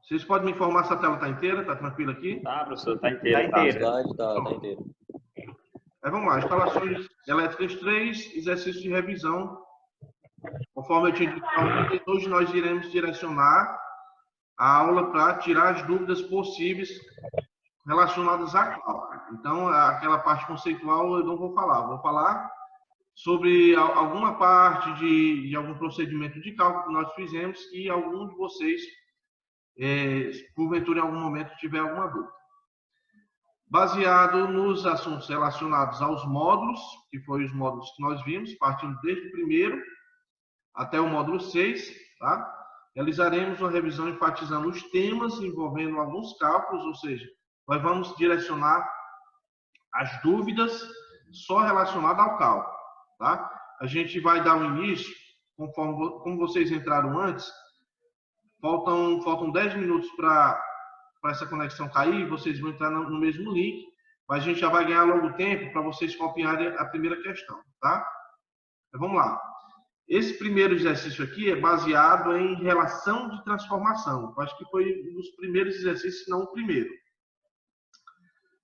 Vocês podem me informar se a tela está inteira? Está tranquilo aqui? Tá, professor, está inteiro. Tá inteiro. Tá inteiro. Aí vamos lá, instalações elétricas 3, exercício de revisão. Conforme eu tinha dito para vocês, hoje nós iremos direcionar a aula para tirar as dúvidas possíveis relacionadas à cálculo. Então, aquela parte conceitual eu não vou falar. Vou falar sobre alguma parte de algum procedimento de cálculo que nós fizemos que algum de vocês, porventura, em algum momento, tiver alguma dúvida. Baseado nos assuntos relacionados aos módulos, que foram os módulos que nós vimos, partindo desde o primeiro até o módulo 6, tá? Realizaremos uma revisão enfatizando os temas envolvendo alguns cálculos, ou seja, nós vamos direcionar as dúvidas só relacionadas ao cálculo, tá? A gente vai dar o início, como vocês entraram antes, faltam 10 minutos para essa conexão cair, vocês vão entrar no mesmo link, mas a gente já vai ganhar logo tempo para vocês copiarem a primeira questão, tá? Então, vamos lá. Esse primeiro exercício aqui é baseado em relação de transformação. Eu acho que foi um dos primeiros exercícios, se não o primeiro.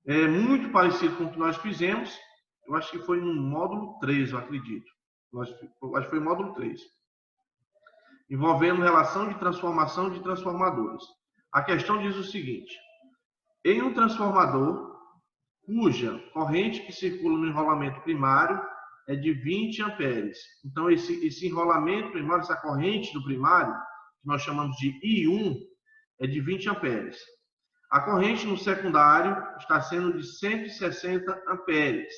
É muito parecido com o que nós fizemos. Eu acho que foi no módulo 3, eu acredito. Acho que foi o módulo 3. Envolvendo relação de transformação de transformadores. A questão diz o seguinte. Em um transformador, cuja corrente que circula no enrolamento primário é de 20 amperes. Então, esse enrolamento primário, essa corrente do primário, que nós chamamos de I1, é de 20 amperes. A corrente no secundário está sendo de 160 amperes.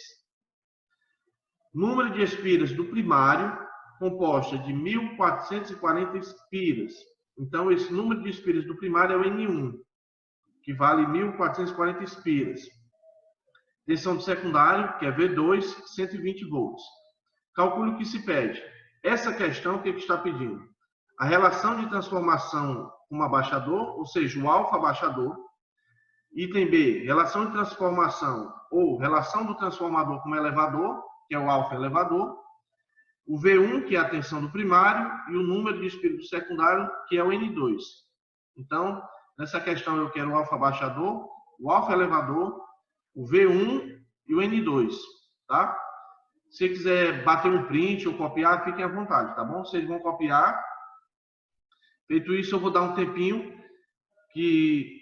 Número de espiras do primário, composta de 1.440 espiras. Então, esse número de espiras do primário é o N1, que vale 1.440 espiras. Tensão do secundário, que é V2, 120 volts. Calcule o que se pede. Essa questão, o que está pedindo? A relação de transformação com um abaixador, ou seja, o alfa abaixador. Item B, relação de transformação ou relação do transformador com o elevador, que é o alfa elevador. O V1, que é a tensão do primário, e o número de espírito do secundário, que é o N2. Então, nessa questão eu quero o alfa abaixador, o alfa elevador, o V1 e o N2, tá? Se você quiser bater um print ou copiar, fiquem à vontade, tá bom? Vocês vão copiar. Feito isso, eu vou dar um tempinho, que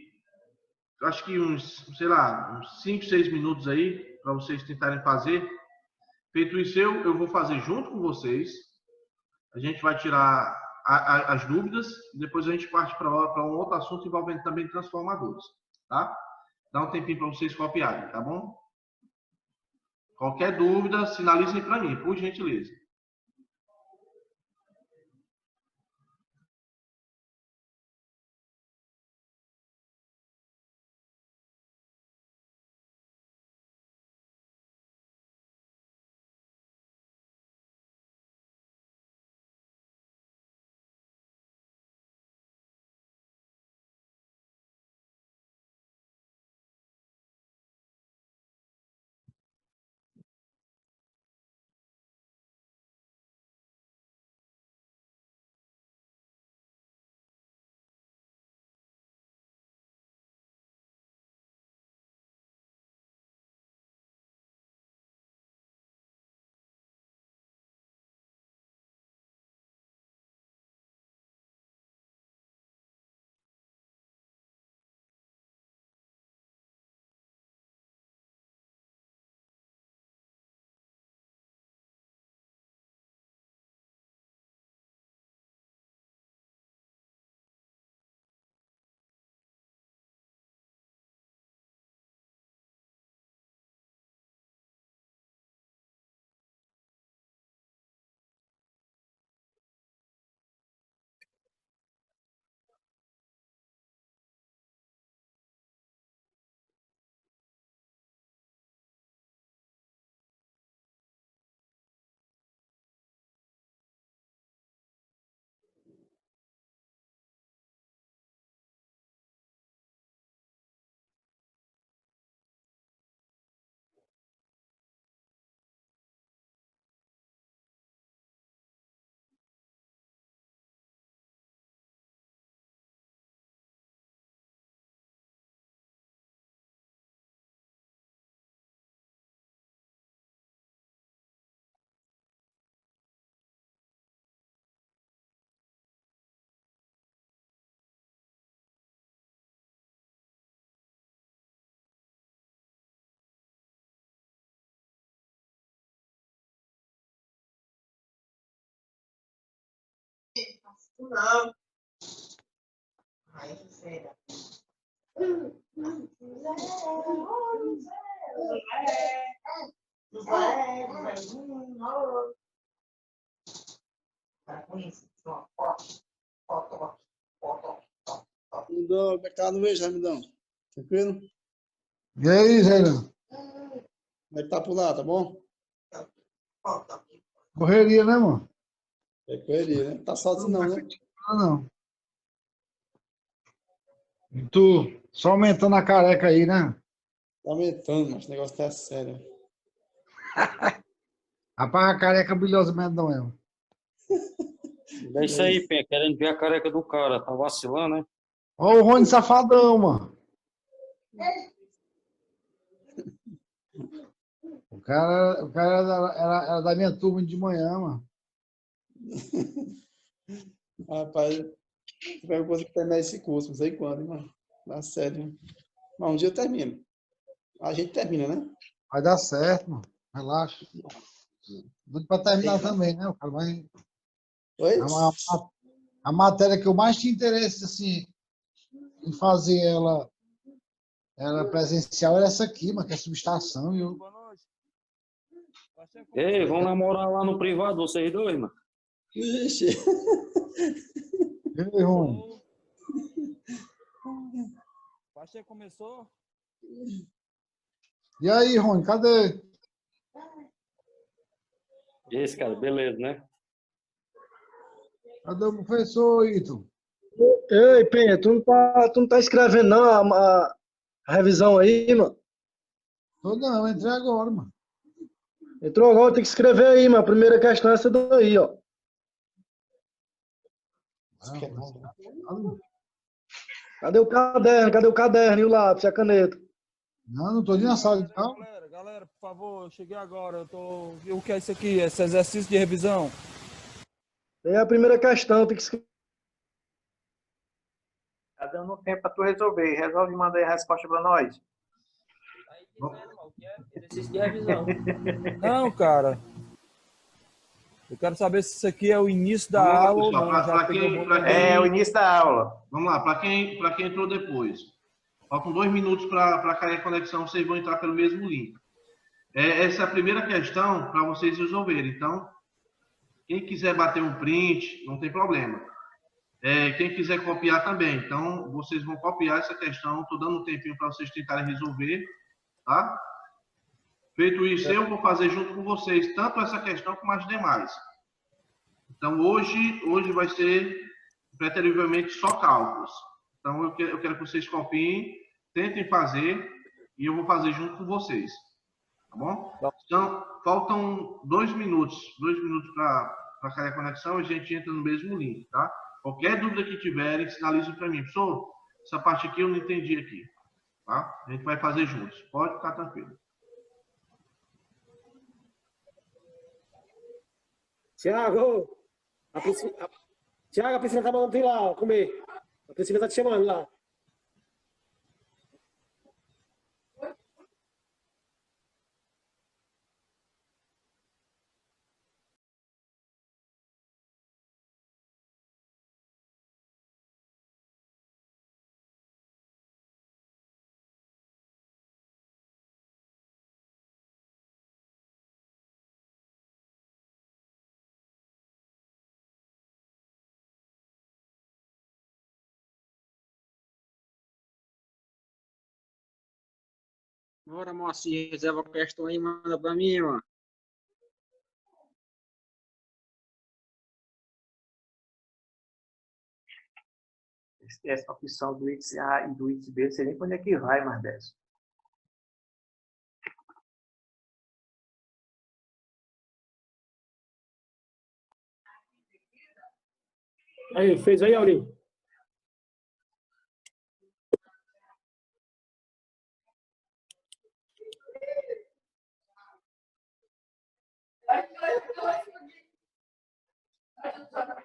acho que uns 5, 6 minutos aí, para vocês tentarem fazer. Feito isso, eu vou fazer junto com vocês. A gente vai tirar as dúvidas, e depois a gente parte para um outro assunto envolvendo também transformadores, tá? Dá um tempinho para vocês copiarem, tá bom? Qualquer dúvida, sinalizem para mim, por gentileza. Não. Aí, sério. Mudou, como é que tá no mês, Ramidão? Tranquilo? E aí, Renan? Como é que tá por lá, tá bom? Correria, né, mano? É correria, né? Tá sozinho não, né? Ah, não. E tu, só aumentando a careca aí, né? Tá aumentando, mas o negócio tá sério. Rapaz, a careca brilhosa mesmo, não é? É isso aí, Pé, querendo ver a careca do cara. Tá vacilando, né? Ó o Rony Safadão, mano. O cara era da minha turma de manhã, mano. Rapaz, tu vai conseguir terminar esse curso, não sei quando, hein, mano. Tá sério. Hein? Mas um dia eu termino. A gente termina, né? Vai dar certo, mano. Relaxa. Doido pra terminar também, né? O cara vai... Oi? A matéria que eu mais tinha interesse, assim, em fazer ela presencial era essa aqui, mano, que é subestação. E eu... Ei, vão namorar lá no privado, vocês dois, mano? Ixi. E aí, Rony? Pacheco começou? E aí, Rony, cadê? Esse, cara, beleza, né? Cadê o professor, Ito? Ei, Penha, tu não tá escrevendo não a revisão aí, mano? Tô não, entrei agora, mano. Entrou agora, tem que escrever aí, mano. A primeira questão é essa daí, ó. Cadê o caderno? Cadê o caderno e o lápis e a caneta? Não, não tô nem na sala, não. Galera, por favor, eu cheguei agora. O que é isso aqui? Esse exercício de revisão? É a primeira questão, tem que escrever. Tá dando tempo pra tu resolver. Resolve e manda aí a resposta pra nós. Exercício de revisão. Não, cara. Eu quero saber se isso aqui é o início da Vamos lá, aula ou pessoal. não. Já peguei o bom É o início da aula. Vamos lá, para quem entrou depois. Faltam 2 minutos para cair a conexão, vocês vão entrar pelo mesmo link. Essa é a primeira questão para vocês resolverem. Então, quem quiser bater um print, não tem problema. Quem quiser copiar também. Então, vocês vão copiar essa questão. Estou dando um tempinho para vocês tentarem resolver. Tá? Feito isso, eu vou fazer junto com vocês, tanto essa questão como as demais. Então, hoje vai ser preterivelmente só cálculos. Então, eu quero que vocês copiem, tentem fazer, e eu vou fazer junto com vocês. Tá bom? Então, faltam 2 minutos para cair a conexão, a gente entra no mesmo link, tá? Qualquer dúvida que tiverem, sinalizem para mim. Professor, essa parte aqui eu não entendi aqui. Tá? A gente vai fazer juntos. Pode ficar tranquilo. Tiago, a piscina tá mandando ir lá comer. A piscina tá te chamando lá. Bora, Moacir, reserva a questão aí, manda pra mim, mano. Essa opção do índice A e do índice B, não sei nem pra onde é que vai, mais 10. Aí, fez aí, Aurinho?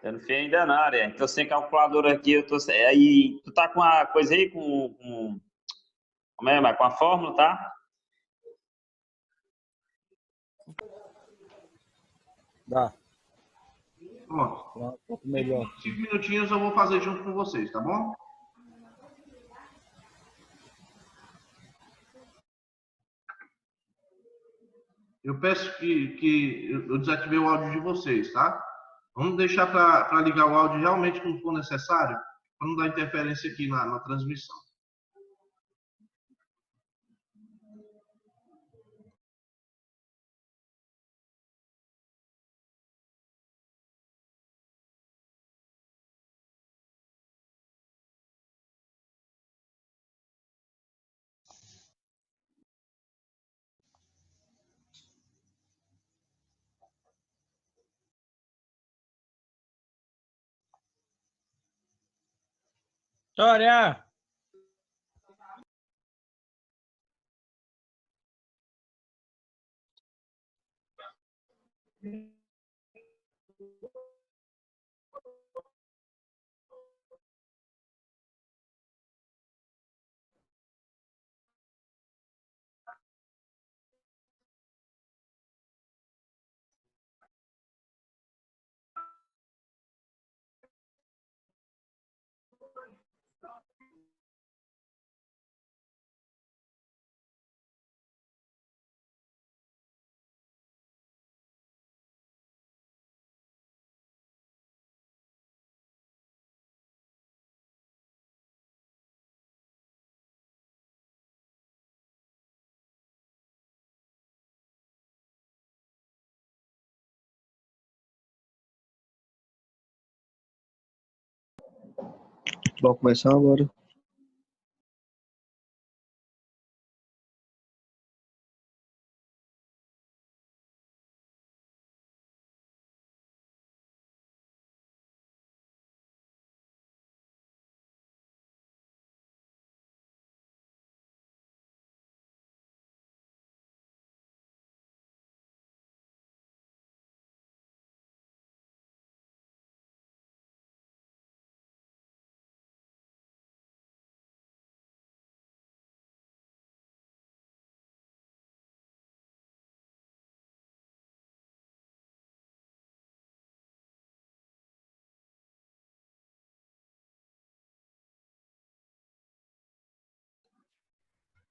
Eu não fui ainda na área. Então, sem calculadora aqui, eu tô. Aí, tu tá com a coisa aí, como é, mas com a fórmula, tá? Dá. Pronto. Pronto, melhor. 5 minutinhos eu vou fazer junto com vocês, tá bom? Eu peço que eu desativei o áudio de vocês, tá? Vamos deixar para ligar o áudio realmente quando for necessário, para não dar interferência aqui na transmissão. Vitória! Vamos começar agora.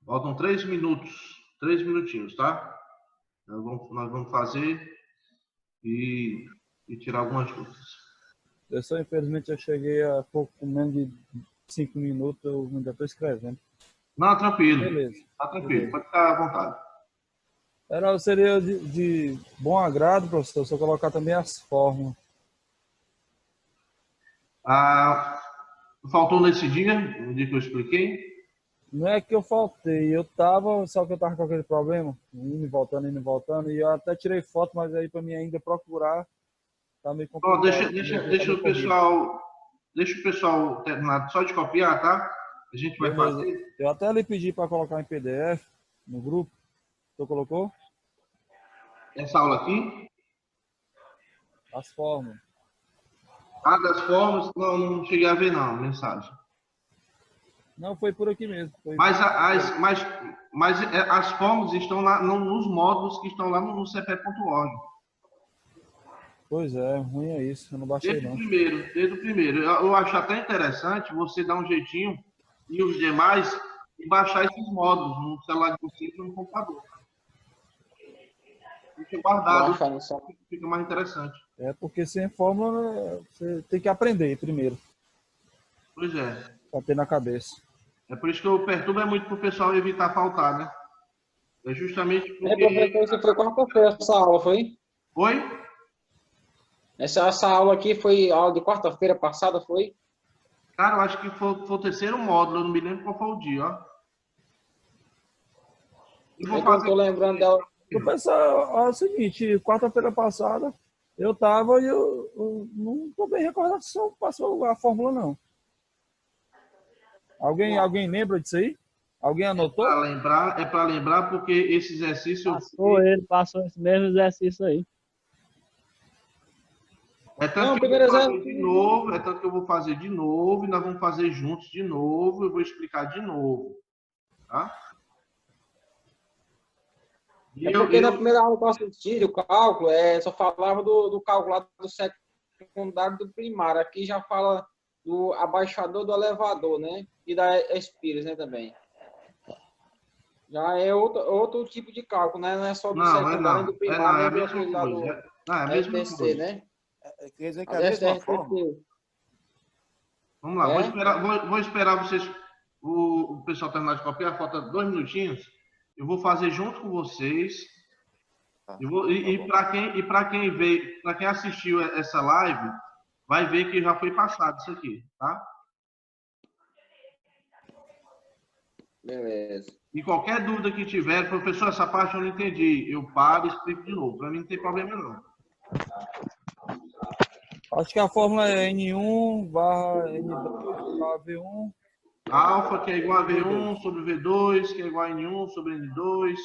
Faltam 3 minutos, 3 minutinhos, tá? Nós vamos fazer e tirar algumas dúvidas. Eu só, infelizmente, eu cheguei a pouco menos de 5 minutos, eu ainda estou escrevendo. Não, tranquilo. Beleza. Tá tranquilo, Beleza. pode ficar à vontade. Seria de bom agrado, professor, se eu colocar também as fórmulas. Faltou nesse dia, no dia que eu expliquei? Não é que eu faltei, só que eu tava com aquele problema, indo e voltando, e eu até tirei foto, mas aí para mim ainda procurar tá meio complicado. Deixa o pessoal terminar só de copiar, tá? A gente vai Beleza. fazer. Eu até lhe pedi para colocar em PDF no grupo. Você colocou? Essa aula aqui? As fórmulas. Das formas, não cheguei a ver não, mensagem. Não, foi por aqui mesmo. Mas as fórmulas estão lá nos módulos que estão lá no cp.org. Pois é, ruim é isso, eu não baixei Desde não. Desde o primeiro. Eu acho até interessante você dar um jeitinho e os demais e baixar esses módulos no celular de vocês e no computador. Fica guardado, fica mais interessante. É porque sem fórmula você tem que aprender primeiro. Pois é. Pra ter na cabeça. É por isso que eu perturbo muito para o pessoal evitar faltar, né? É justamente porque... professor, isso foi quarta-feira essa aula, foi? Oi? Essa aula aqui foi aula de quarta-feira passada, foi? Cara, eu acho que foi o terceiro módulo, eu não me lembro qual foi o dia, ó. Eu não tô lembrando dela. Professor, é o seguinte, quarta-feira passada eu tava e eu não tô bem recordado se eu passou a fórmula, não. Alguém lembra disso aí? Alguém anotou? É para lembrar porque esse exercício... Passou esse mesmo exercício aí. É tanto que eu vou fazer de novo, e nós vamos fazer juntos de novo, eu vou explicar de novo. Tá? Porque na primeira aula que eu assisti, o cálculo, só falava do cálculo lá do secundário do primário. Aqui já fala do abaixador do elevador, né? E da espíritos, né, também. Já é outro tipo de cálculo, né? Não é só do secundário, nem do primário, nem do aquele lá do É a mesma RTC, coisa. né? Quer dizer que é a mesma forma? Vamos lá, vou esperar vocês, o pessoal terminar de copiar, falta 2 minutinhos. Eu vou fazer junto com vocês. Para quem assistiu essa live, vai ver que já foi passado isso aqui, tá? Beleza. E qualquer dúvida que tiver, professor, essa parte eu não entendi. Eu paro e explico de novo. Para mim não tem problema não. Acho que a fórmula é N1 barra N2 barra V1. Alfa, que é igual a V1 sobre V2, que é igual a N1 sobre N2,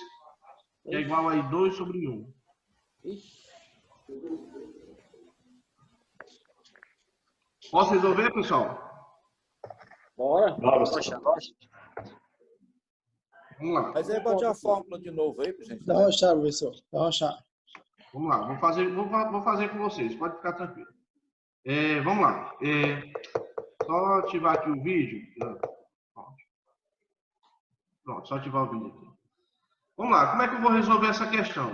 que é igual a I2 sobre 1. Posso resolver, pessoal? Bora. Bora. Vamos lá. Mas aí bote a fórmula de novo aí, gente. Dá uma chave, professor. Dá uma chave. Vamos lá, vou fazer com vocês, pode ficar tranquilo. Vamos lá. Só ativar aqui o vídeo. Pronto, só ativar o vídeo aqui. Vamos lá, como é que eu vou resolver essa questão?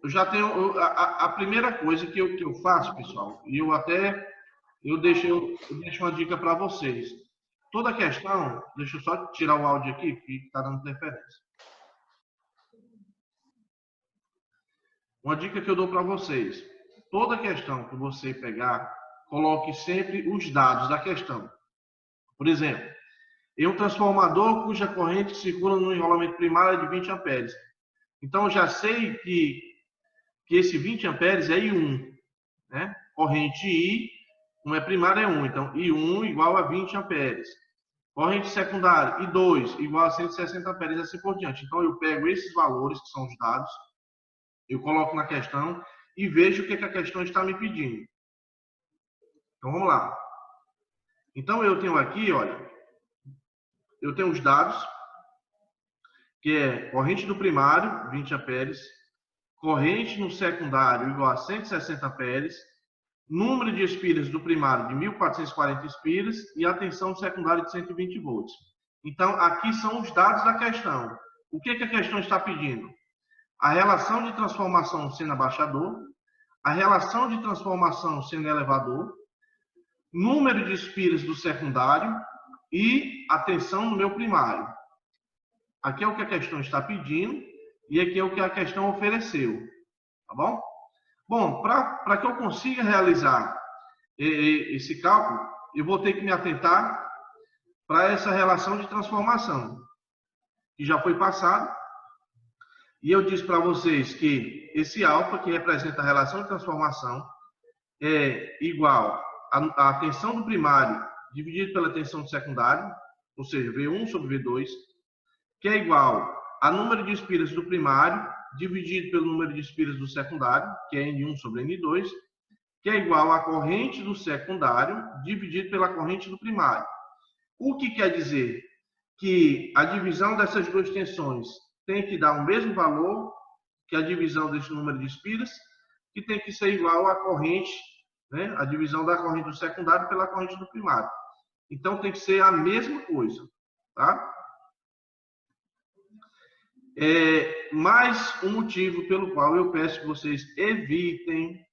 Eu já tenho a primeira coisa que eu faço, pessoal, e eu deixo uma dica para vocês. Toda questão, deixa eu só tirar o áudio aqui, porque está dando interferência. Uma dica que eu dou para vocês. Toda questão que você pegar, coloque sempre os dados da questão. Por exemplo, em um transformador cuja corrente circula no enrolamento primário é de 20 amperes. Então, eu já sei que esse 20 amperes é I1. Né? Corrente I, como é primária, é 1. Então, I1 igual a 20 amperes. Corrente secundária, I2 igual a 160 amperes e assim por diante. Então, eu pego esses valores, que são os dados, eu coloco na questão e vejo o que a questão está me pedindo. Então, vamos lá. Então, eu tenho aqui, olha, eu tenho os dados, que é corrente do primário, 20 amperes, corrente no secundário igual a 160 amperes, número de espiras do primário de 1.440 espiras e a tensão do secundário de 120 volts. Então, aqui são os dados da questão. O que a questão está pedindo? A relação de transformação sendo abaixador, a relação de transformação sendo elevador, número de espiras do secundário e a tensão no meu primário. Aqui é o que a questão está pedindo e aqui é o que a questão ofereceu. Tá bom? Bom, para que eu consiga realizar esse cálculo, eu vou ter que me atentar para essa relação de transformação, que já foi passado. E eu disse para vocês que esse alfa, que representa a relação de transformação, é igual à tensão do primário dividido pela tensão do secundário, ou seja, V1 sobre V2, que é igual a número de espiras do primário dividido pelo número de espiras do secundário, que é N1 sobre N2, que é igual à corrente do secundário dividido pela corrente do primário. O que quer dizer que a divisão dessas duas tensões tem que dar o mesmo valor que a divisão desse número de espiras, que tem que ser igual à corrente, né, a divisão da corrente do secundário pela corrente do primário. Então, tem que ser a mesma coisa. Tá? Mais um motivo pelo qual eu peço que vocês evitem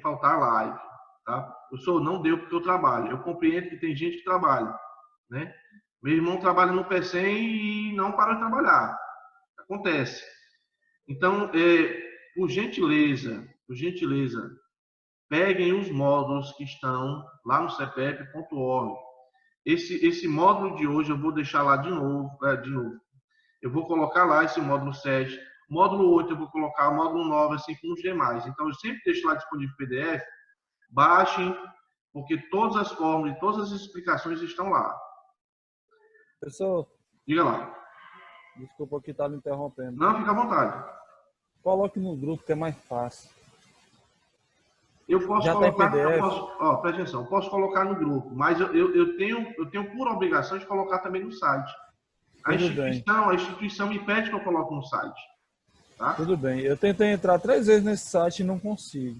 faltar a live. Tá? Professor, não deu porque eu trabalho. Eu compreendo que tem gente que trabalha. Né? Meu irmão trabalha no PECEM e não para de trabalhar. Acontece. Então, por gentileza, peguem os módulos que estão lá no cepep.org. Esse módulo de hoje eu vou deixar lá de novo. Eu vou colocar lá esse módulo 7. Módulo 8 eu vou colocar, módulo 9, assim como os demais. Então, eu sempre deixo lá disponível PDF. Baixem, porque todas as fórmulas e todas as explicações estão lá. Professor. Diga lá. Desculpa que está me interrompendo. Não, fica à vontade. Coloque no grupo que é mais fácil. Eu posso já colocar, tem PDF. Presta atenção, posso colocar no grupo, mas eu tenho por obrigação de colocar também no site. A instituição me pede que eu coloque no site. Tá? Tudo bem. Eu tentei entrar 3 vezes nesse site e não consigo.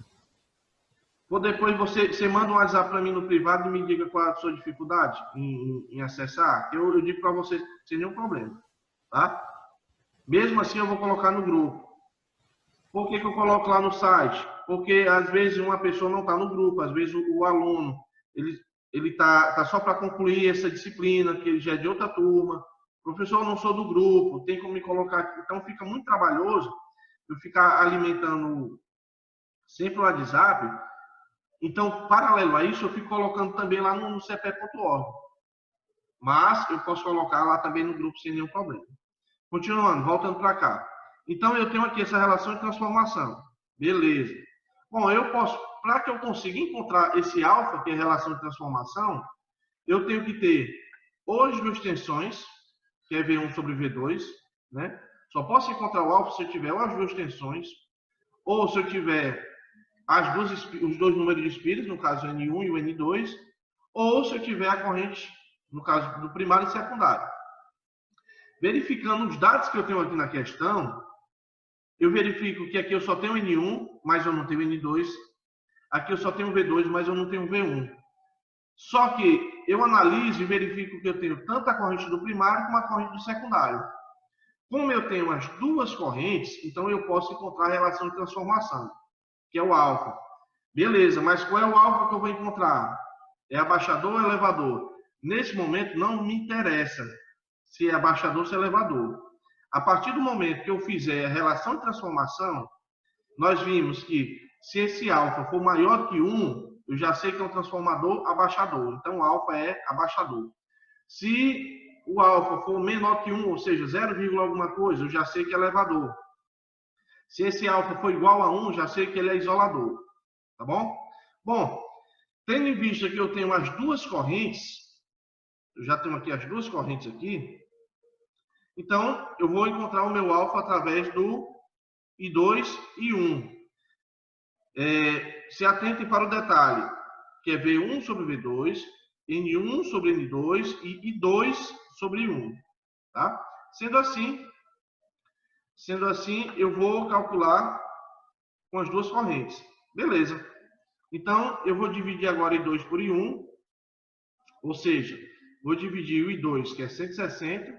Ou depois você manda um WhatsApp para mim no privado e me diga qual é a sua dificuldade em acessar. Eu digo para você sem nenhum problema. Tá? Mesmo assim, eu vou colocar no grupo. Por que eu coloco lá no site? Porque às vezes uma pessoa não está no grupo, às vezes o aluno ele tá só para concluir essa disciplina, que ele já é de outra turma. Professor, eu não sou do grupo, tem como me colocar aqui. Então fica muito trabalhoso eu ficar alimentando sempre o WhatsApp. Então, paralelo a isso, eu fico colocando também lá no cp.org. Mas eu posso colocar lá também no grupo sem nenhum problema. Continuando, voltando para cá. Então, eu tenho aqui essa relação de transformação. Beleza. Bom, eu posso, para que eu consiga encontrar esse alfa, que é a relação de transformação, eu tenho que ter ou as duas tensões, que é V1 sobre V2, né? Só posso encontrar o alfa se eu tiver ou as duas tensões, ou se eu tiver os dois números de espíritos, no caso o N1 e o N2, ou se eu tiver a corrente, no caso do primário e secundário. Verificando os dados que eu tenho aqui na questão, eu verifico que aqui eu só tenho N1, mas eu não tenho N2. Aqui eu só tenho V2, mas eu não tenho V1. Só que eu analiso e verifico que eu tenho tanto a corrente do primário como a corrente do secundário. Como eu tenho as duas correntes, então eu posso encontrar a relação de transformação, que é o alfa. Beleza, mas qual é o alfa que eu vou encontrar? É abaixador ou elevador? Nesse momento não me interessa se é abaixador ou se é elevador. A partir do momento que eu fizer a relação de transformação, nós vimos que se esse alfa for maior que 1, eu já sei que é um transformador abaixador. Então, o alfa é abaixador. Se o alfa for menor que 1, ou seja, 0, alguma coisa, eu já sei que é elevador. Se esse alfa for igual a 1, já sei que ele é isolador. Tá bom? Bom, tendo em vista que eu tenho as duas correntes, eu já tenho aqui as duas correntes aqui, então eu vou encontrar o meu alfa através do I2 e 1. Se atentem para o detalhe, que é V1 sobre V2, N1 sobre N2 e I2 sobre 1. Tá? Sendo assim, eu vou calcular com as duas correntes. Beleza. Então, eu vou dividir agora I2 por I1, ou seja, vou dividir o I2, que é 160,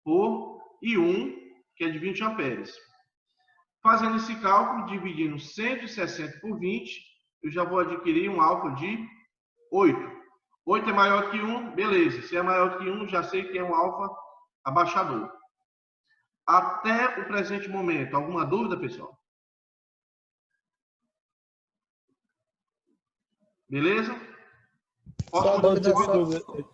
por I1, que é de 20 amperes. Fazendo esse cálculo, dividindo 160 por 20, eu já vou adquirir um alfa de 8. 8 é maior que 1, beleza. Se é maior que 1, já sei que é um alfa abaixador. Até o presente momento, alguma dúvida, pessoal? Beleza?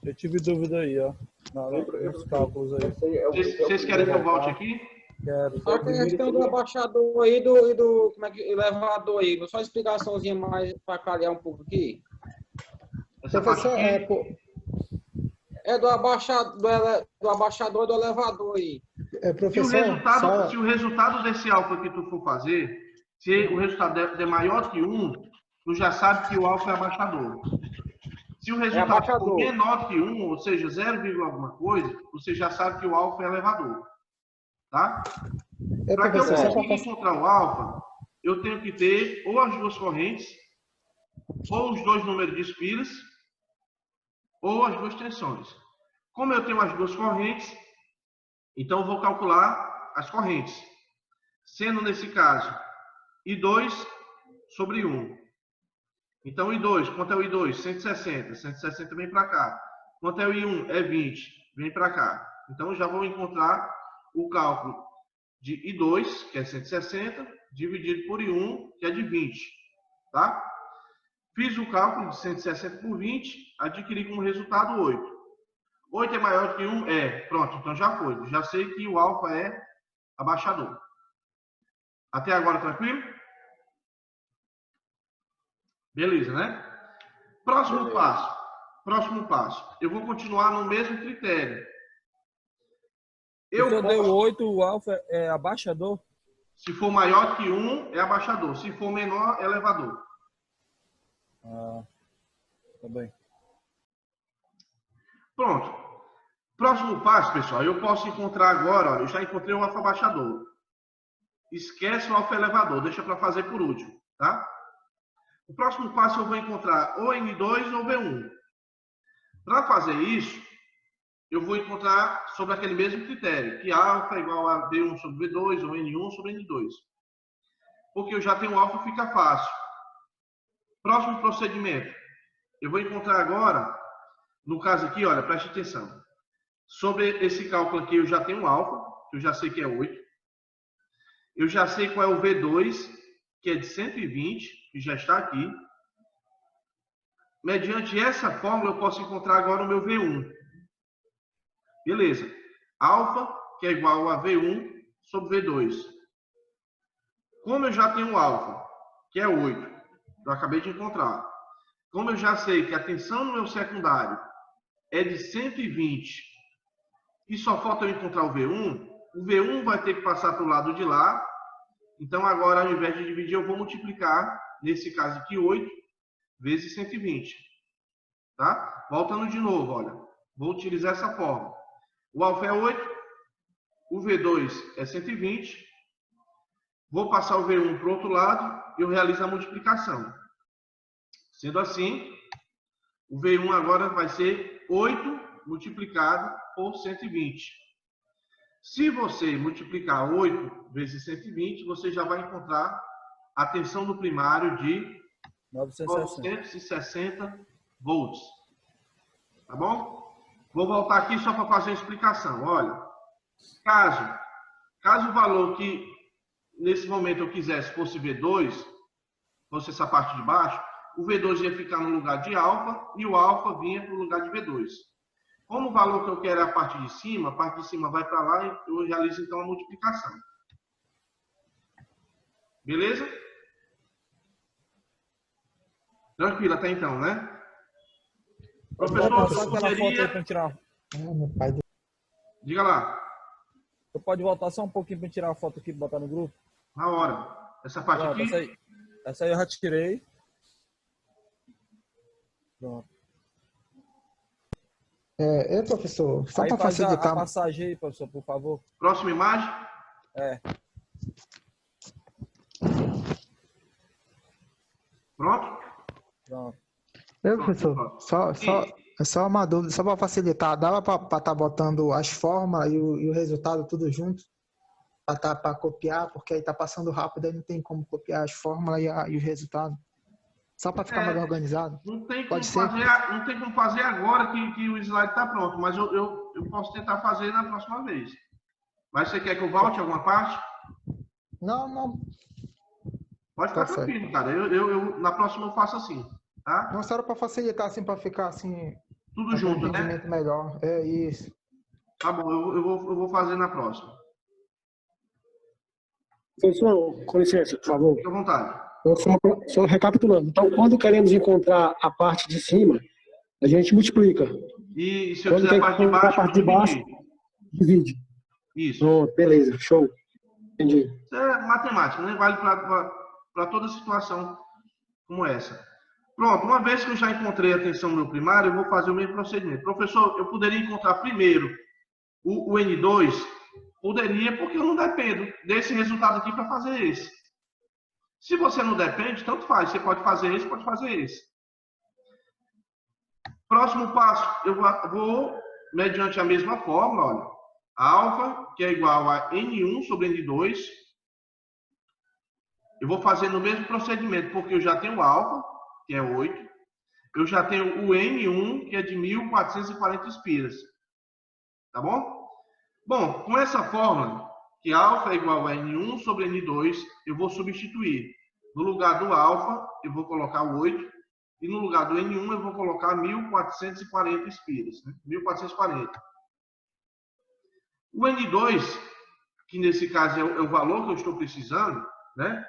Eu tive dúvida aí, ó. Nos cálculos aí. Vocês querem que eu volte aqui? Quero. Só que a questão do abaixador aí, do como é que, elevador aí, só uma explicaçãozinha mais para clarear um pouco aqui. Essa parte aqui? É do abaixador e do elevador aí. Se o resultado desse alfa que tu for fazer, se o resultado é maior que 1, tu já sabe que o alfa é abaixador. Se o resultado for menor que 1, ou seja, 0, alguma coisa, você já sabe que o alfa é elevador. Tá? Para que eu consiga encontrar o alfa, eu tenho que ter ou as duas correntes, ou os dois números de espiras, ou as duas tensões. Como eu tenho as duas correntes, então eu vou calcular as correntes. Sendo nesse caso, I2 sobre 1. Então, I2, quanto é o I2? 160. 160 vem para cá. Quanto é o I1? É 20. Vem para cá. Então, eu já vou encontrar o cálculo de I2, que é 160, dividido por I1, que é de 20. Tá? Fiz o cálculo de 160 por 20, adquiri como resultado 8. 8 é maior que 1? É. Pronto, então já foi. Já sei que o alfa é abaixador. Até agora, tranquilo? Beleza, né? Próximo passo. Eu vou continuar no mesmo critério. Se eu dei 8, o alfa é abaixador? Se for maior que 1, é abaixador. Se for menor, é elevador. Ah, tá bem. Pronto. Próximo passo, pessoal. Eu posso encontrar agora, olha, eu já encontrei o alfa abaixador. Esquece o alfa elevador, deixa para fazer por último, tá? O próximo passo eu vou encontrar ou N2 ou V1. Para fazer isso, eu vou encontrar sobre aquele mesmo critério, que alfa é igual a V1 sobre V2 ou N1 sobre N2. Porque eu já tenho alfa, fica fácil. Próximo procedimento. Eu vou encontrar agora, no caso aqui, olha, preste atenção. Sobre esse cálculo aqui, eu já tenho alfa, que eu já sei que é 8. Eu já sei qual é o V2, que é de 120, que já está aqui. Mediante essa fórmula, eu posso encontrar agora o meu V1. Beleza. Alfa, que é igual a V1 sobre V2. Como eu já tenho alfa, que é 8, eu acabei de encontrar. Como eu já sei que a tensão no meu secundário é de 120 e só falta eu encontrar o V1 vai ter que passar para o lado de lá. Então, agora, ao invés de dividir, eu vou multiplicar, nesse caso aqui, 8 vezes 120. Tá? Voltando de novo, olha. Vou utilizar essa fórmula. O alfa é 8, o V2 é 120. Vou passar o V1 para o outro lado e eu realizo a multiplicação. Sendo assim, o V1 agora vai ser 8 multiplicado por 120. Se você multiplicar 8 vezes 120, você já vai encontrar a tensão do primário de 960 volts. Tá bom? Vou voltar aqui só para fazer a explicação. Olha, caso o valor que nesse momento eu quisesse fosse V2, fosse essa parte de baixo, o V2 ia ficar no lugar de alfa e o alfa vinha para o lugar de V2. Como o valor que eu quero é a parte de cima vai para lá e eu realizo então a multiplicação. Beleza? Tranquilo até então, né? Professor, só aquela foto aí para tirar. Diga lá. Você pode voltar só um pouquinho para tirar a foto aqui e botar no grupo? Na hora. Essa parte pronto, aqui? Essa aí eu já tirei. Pronto. Professor, só aí para facilitar. A passagem aí, professor, por favor. Próxima imagem? Pronto? Pronto. Professor, só uma dúvida, só para facilitar, dava para estar botando as fórmulas e o resultado tudo junto? Para copiar, porque aí está passando rápido, aí não tem como copiar as fórmulas e o resultado. Só para ficar mais organizado. Não tem como fazer agora que o slide está pronto, mas eu posso tentar fazer na próxima vez. Mas você quer que eu volte alguma parte? Não. Pode ficar tranquilo, cara. Na próxima eu faço assim, tá? Não, só era para facilitar, assim, para ficar assim... Tudo junto, um entendimento melhor. É isso. Tá bom, eu vou fazer na próxima. Professor, com licença, por favor. Fique à vontade. Só recapitulando. Então, quando queremos encontrar a parte de cima, a gente multiplica. E se eu quiser a parte de baixo, divide. Isso. Pronto, beleza, show. Entendi. Isso é matemática, né? Vale para toda situação como essa. Pronto, uma vez que eu já encontrei a tensão no meu primário, eu vou fazer o mesmo procedimento. Professor, eu poderia encontrar primeiro o N2? Poderia, porque eu não dependo desse resultado aqui para fazer esse. Se você não depende, tanto faz. Você pode fazer esse, pode fazer esse. Próximo passo, eu vou, mediante a mesma fórmula, olha. Alfa, que é igual a N1 sobre N2. Eu vou fazer no mesmo procedimento, porque eu já tenho alfa, que é 8. Eu já tenho o N1, que é de 1440 espiras. Tá bom? Bom, com essa fórmula, que alfa é igual a N1 sobre N2, eu vou substituir. No lugar do alfa, eu vou colocar o 8. E no lugar do N1, eu vou colocar 1440 espiras. Né? 1440. O N2, que nesse caso é o valor que eu estou precisando, né?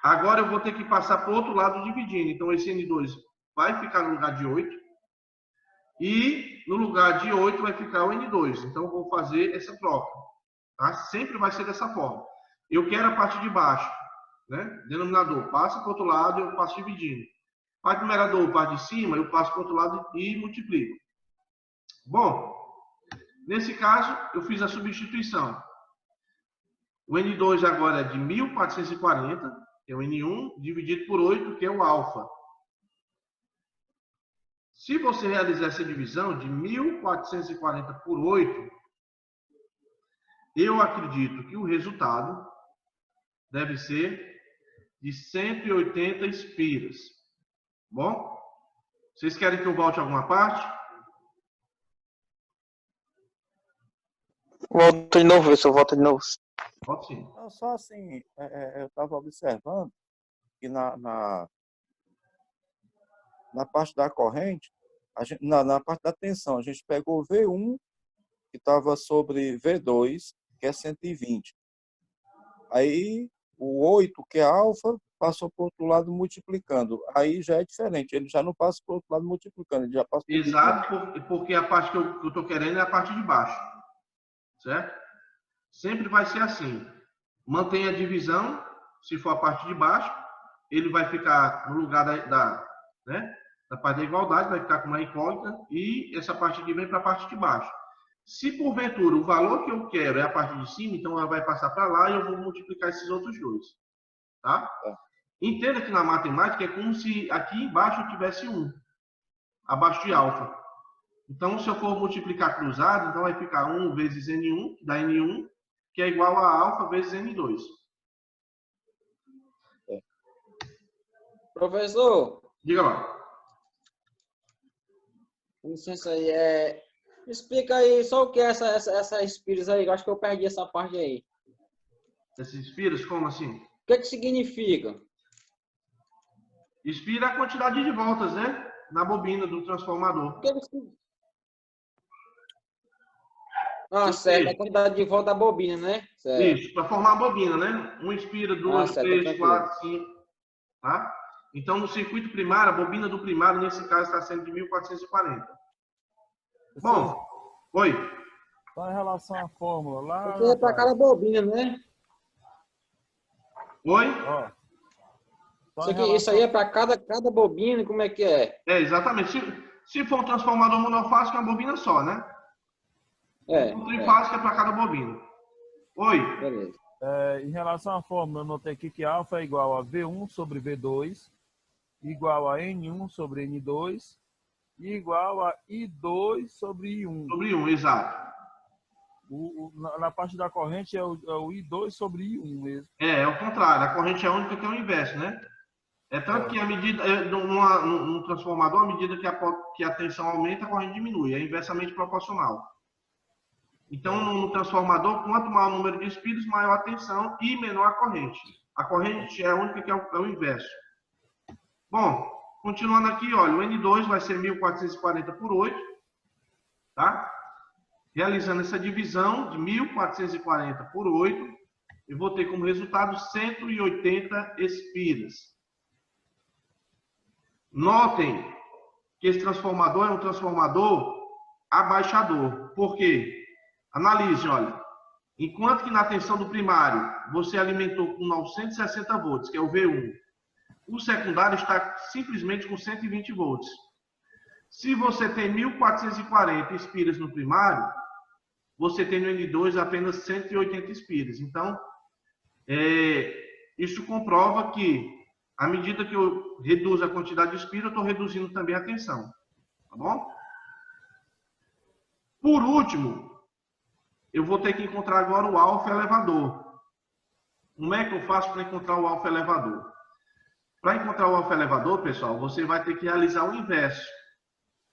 Agora eu vou ter que passar para o outro lado dividindo. Então, esse N2 vai ficar no lugar de 8. E no lugar de 8 vai ficar o N2. Então, eu vou fazer essa troca. Tá? Sempre vai ser dessa forma. Eu quero a parte de baixo. Né? Denominador, passa para o outro lado e eu passo dividindo. Parte numerador, parte de cima, eu passo para o outro lado e multiplico. Bom, nesse caso, eu fiz a substituição. O N2 agora é de 1440, que é o N1, dividido por 8, que é o alfa. Se você realizar essa divisão de 1440 por 8, eu acredito que o resultado deve ser de 180 espiras. Bom? Vocês querem que eu volte a alguma parte? Volta de novo, eu volto de novo. Volte sim. Não, só assim, eu estava observando que na parte da corrente, na parte da tensão, a gente pegou o V1, que estava sobre V2, que é 120. Aí o 8, que é alfa, passou para o outro lado multiplicando. Aí já é diferente, ele já não passa para o outro lado multiplicando, ele já passa para o Exato, porque a parte que eu estou querendo é a parte de baixo. Certo? Sempre vai ser assim. Mantém a divisão, se for a parte de baixo, ele vai ficar no lugar da parte da igualdade, vai ficar com uma incógnita, e essa parte aqui vem para a parte de baixo. Se porventura o valor que eu quero é a parte de cima, então ela vai passar para lá e eu vou multiplicar esses outros dois. Tá? Entenda que na matemática é como se aqui embaixo eu tivesse 1, abaixo de alfa. Então, se eu for multiplicar cruzado, então vai ficar 1 vezes N1, que dá N1, que é igual a alfa vezes N2. Professor. Diga lá. Com licença aí. Explica aí só o que é essa espiras aí. Eu acho que eu perdi essa parte aí. Essas espiras, como assim? O que significa? Espira a quantidade de voltas, né? Na bobina do transformador. Certo. A quantidade de volta da bobina, né? Certo. Isso, para formar a bobina, né? 1 espira, 2, 3, 4, 5. Tá? Então, no circuito primário, a bobina do primário, nesse caso, está sendo de 1440. Bom, oi. Só em relação à fórmula lá. Isso é para cada bobina, né? Oi? Isso aí é para cada bobina, como é que é? Exatamente. Se for um transformador monofásico, é uma bobina só, né? Um trifásico é para cada bobina. Oi. Beleza. Em relação à fórmula, eu notei aqui que alfa é igual a V1 sobre V2, igual a N1 sobre N2, e igual a I2 sobre I1. Sobre I1, exato. Na parte da corrente é o I2 sobre I1 mesmo. É o contrário. A corrente é a única que é o inverso, né? É tanto que a medida, num transformador, à medida que a tensão aumenta, a corrente diminui. É inversamente proporcional. Então, no transformador, quanto maior o número de espiras, maior a tensão e menor a corrente. A corrente é a única que é o inverso. Bom, continuando aqui, olha, o N2 vai ser 1440 por 8. Tá? Realizando essa divisão de 1440 por 8, eu vou ter como resultado 180 espiras. Notem que esse transformador é um transformador abaixador. Por quê? Analise, olha. Enquanto que na tensão do primário você alimentou com 960 volts, que é o V1, o secundário está simplesmente com 120 volts. Se você tem 1440 espiras no primário, você tem no N2 apenas 180 espiras. Então, isso comprova que, à medida que eu reduzo a quantidade de espiras, eu estou reduzindo também a tensão. Tá bom? Por último, eu vou ter que encontrar agora o alfa elevador. Como é que eu faço para encontrar o alfa elevador? Para encontrar o alfa elevador, pessoal, você vai ter que realizar o inverso.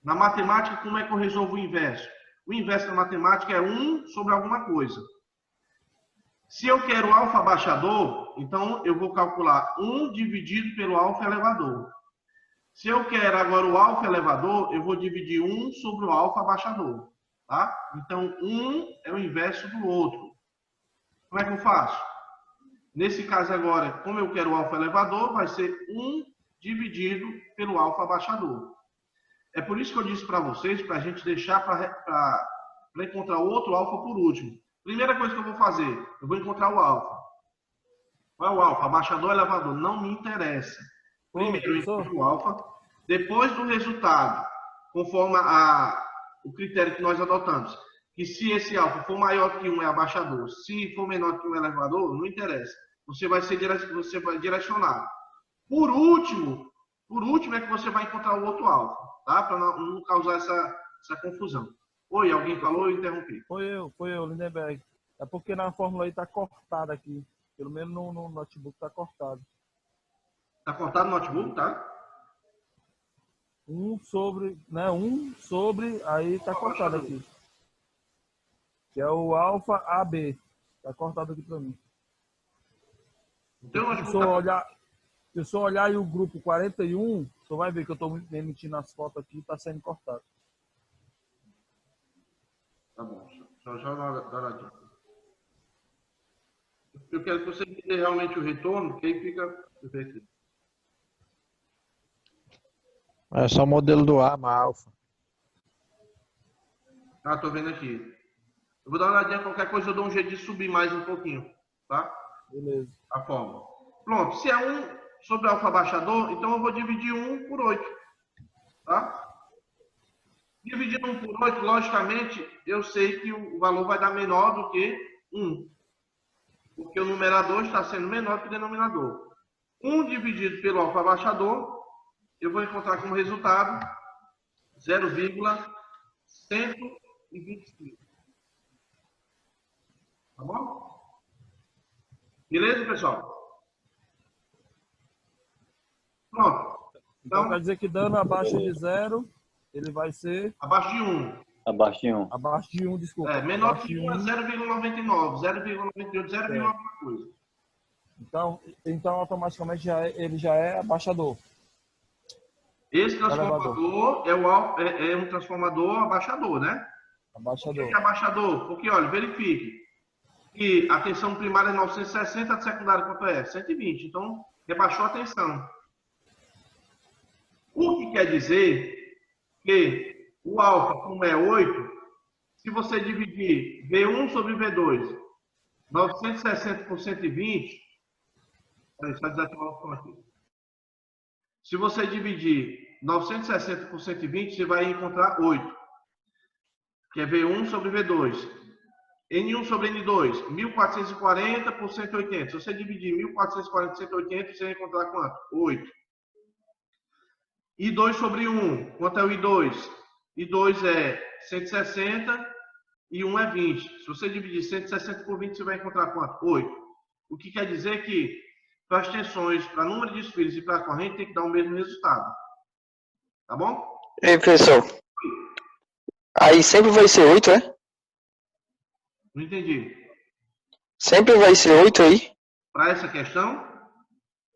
Na matemática, como é que eu resolvo o inverso? O inverso na matemática é 1 sobre alguma coisa. Se eu quero alfa abaixador, então eu vou calcular 1 dividido pelo alfa elevador. Se eu quero agora o alfa elevador, eu vou dividir 1 sobre o alfa abaixador. Tá? Então, um é o inverso do outro. Como é que eu faço? Nesse caso agora, como eu quero o alfa elevador, vai ser 1 dividido pelo alfa abaixador. É por isso que eu disse para vocês, para a gente deixar para encontrar o outro alfa por último. Primeira coisa que eu vou fazer, eu vou encontrar o alfa. Qual é o alfa? Abaixador ou elevador? Não me interessa. Primeiro eu encontro o alfa. Depois do resultado, conforme o critério que nós adotamos, que se esse alfa for maior que 1 é abaixador, se for menor que 1 é elevador, não interessa. você vai direcionar. Por último é que você vai encontrar o outro alfa, tá? Para não causar essa confusão. Oi, alguém falou ou eu interrompi? Foi eu, Lindenberg. É porque na fórmula aí tá cortada aqui. Pelo menos no notebook tá cortado. Tá cortado no notebook, tá? 1 sobre, aí tá cortado aqui. Que é o alfa AB. Tá cortado aqui para mim. Então, se eu só olhar aí o grupo 41, você vai ver que eu estou emitindo as fotos aqui e está sendo cortado. Tá bom. Só dar uma dica. Eu quero que você me dê realmente o retorno, porque aí fica... Deixa eu ver aqui. É só o modelo do AMA alfa. Ah, tô vendo aqui. Eu vou dar uma olhadinha, qualquer coisa eu dou um jeito de subir mais um pouquinho, tá? Beleza. A fórmula. Pronto, se é 1 sobre alfa abaixador, então eu vou dividir 1 por 8, tá? Dividindo 1 por 8, logicamente, eu sei que o valor vai dar menor do que 1. Porque o numerador está sendo menor que o denominador. 1 dividido pelo alfa abaixador, eu vou encontrar como resultado 0,125. Tá bom? Beleza, pessoal? Pronto. Então quer dizer que dando abaixo de 0, ele vai ser... Abaixo de 1. Abaixo de 1. Abaixo de 1, desculpa. Menor que 1 é 0,99, 0,98, 0, alguma coisa. Então automaticamente ele já é abaixador. Esse transformador é um transformador abaixador, né? Abaixador. Por que é abaixador? Porque, olha, verifique que a tensão primária é 960, a secundária quanto é? 120. Então, rebaixou a tensão. O que quer dizer que o alfa, como é 8, se você dividir V1 sobre V2, 960 por 120, só desativar o som aqui. Se você dividir 960 por 120, você vai encontrar 8, que é V1 sobre V2. N1 sobre N2, 1440 por 180. Se você dividir 1440 por 180, você vai encontrar quanto? 8. I2 sobre 1, quanto é o I2? I2 é 160 e 1 é 20. Se você dividir 160 por 20, você vai encontrar quanto? 8. O que quer dizer que para as tensões, para número de espíritos e para a corrente, tem que dar o mesmo resultado. Tá bom? Ei, professor. Aí sempre vai ser 8, é? Não entendi. Sempre vai ser 8 aí? Para essa questão?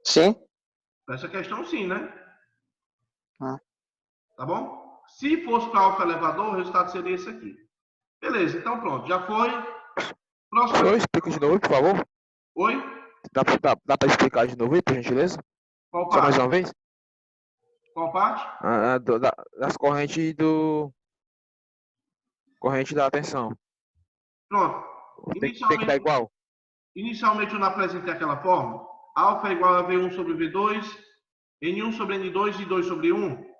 Sim. Para essa questão, sim, né? Ah. Tá bom? Se fosse para alfa elevador, o resultado seria esse aqui. Beleza, então pronto. Já foi. Próximo. Oi, explica de novo, por favor. Oi? Dá para explicar de novo aí, por gentileza? Qual Só parte? mais uma vez? Qual parte? Das correntes corrente da tensão. Pronto. Tem que dar igual? Inicialmente eu não apresentei aquela forma. Alfa é igual a V1 sobre V2, N1 sobre N2 e 2 sobre 1.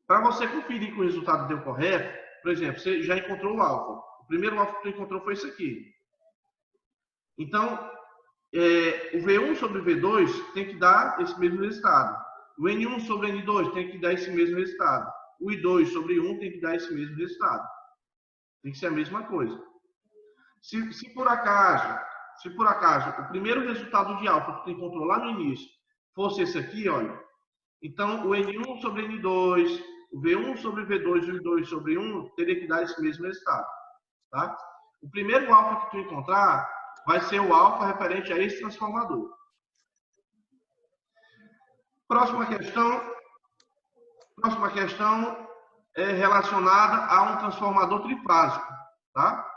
Para você conferir que o resultado deu correto, por exemplo, você já encontrou o alfa. O primeiro alfa que você encontrou foi esse aqui. Então, o V1 sobre V2 tem que dar esse mesmo resultado. O N1 sobre N2 tem que dar esse mesmo resultado. O I2 sobre 1 tem que dar esse mesmo resultado. Tem que ser a mesma coisa. Se por acaso, o primeiro resultado de alfa que tu encontrou lá no início fosse esse aqui, olha. Então, o N1 sobre N2, o V1 sobre V2 e o I2 sobre 1 teria que dar esse mesmo resultado. Tá? O primeiro alfa que tu encontrar vai ser o alfa referente a esse transformador. Próxima questão é relacionada a um transformador trifásico, tá?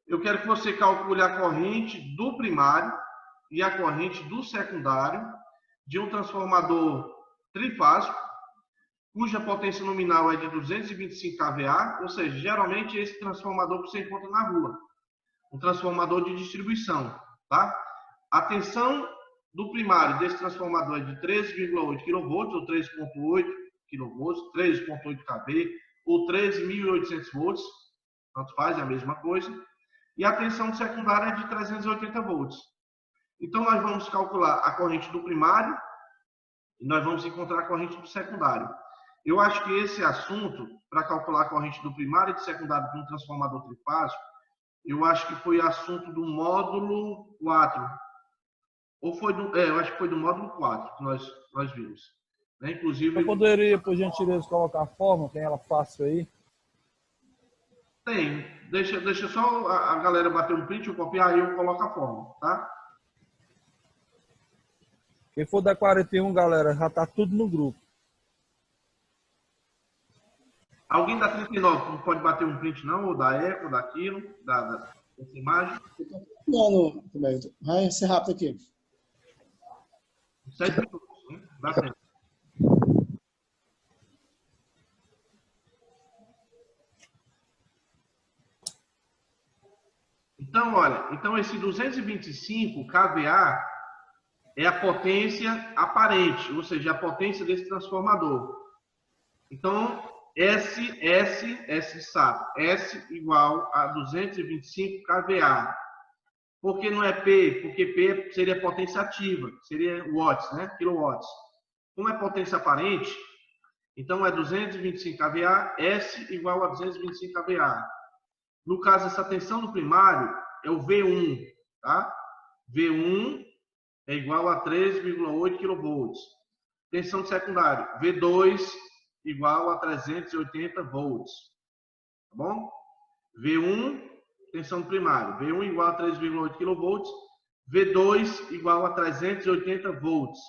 Eu quero que você calcule a corrente do primário e a corrente do secundário de um transformador trifásico, cuja potência nominal é de 225 kVA, ou seja, geralmente esse transformador que você encontra na rua, um transformador de distribuição, tá? A tensão do primário desse transformador é de 13,8 kV ou 13,8 kV, 13,8 kV ou 13.800 volts, tanto faz, é a mesma coisa. e a tensão secundária é de 380 volts. Então, nós vamos calcular a corrente do primário e nós vamos encontrar a corrente do secundário. Eu acho que esse assunto, para calcular a corrente do primário e do secundário de um transformador trifásico, eu acho que foi assunto do módulo 4. Ou foi eu acho que foi do módulo 4 que nós vimos. Né? Inclusive... Eu poderia, por gentileza, colocar a forma, tem ela fácil aí? Tem. Deixa só a galera bater um print, eu copiar e eu coloco a forma, tá? Quem for da 41, galera, já tá tudo no grupo. Alguém da 39 não pode bater um print não, ou da eco, daquilo, dessa imagem? Não, também. Vai ser rápido aqui. 7 minutos, né? Dá tempo. Então, olha, então esse 225 kVA é a potência aparente, ou seja, a potência desse transformador. Então, S sabe, S igual a 225 kVA. Por que não é P? Porque P seria potência ativa, seria watts, né? Kilowatts. Como é potência aparente, então é 225 kVA, S igual a 225 kVA. No caso, essa tensão do primário é o V1, tá? V1 é igual a 3,8 kV. Tensão do secundário, V2 igual a 380 volts. Tá bom? V1, tensão do primário. V1 igual a 3,8 kV. V2 igual a 380 volts.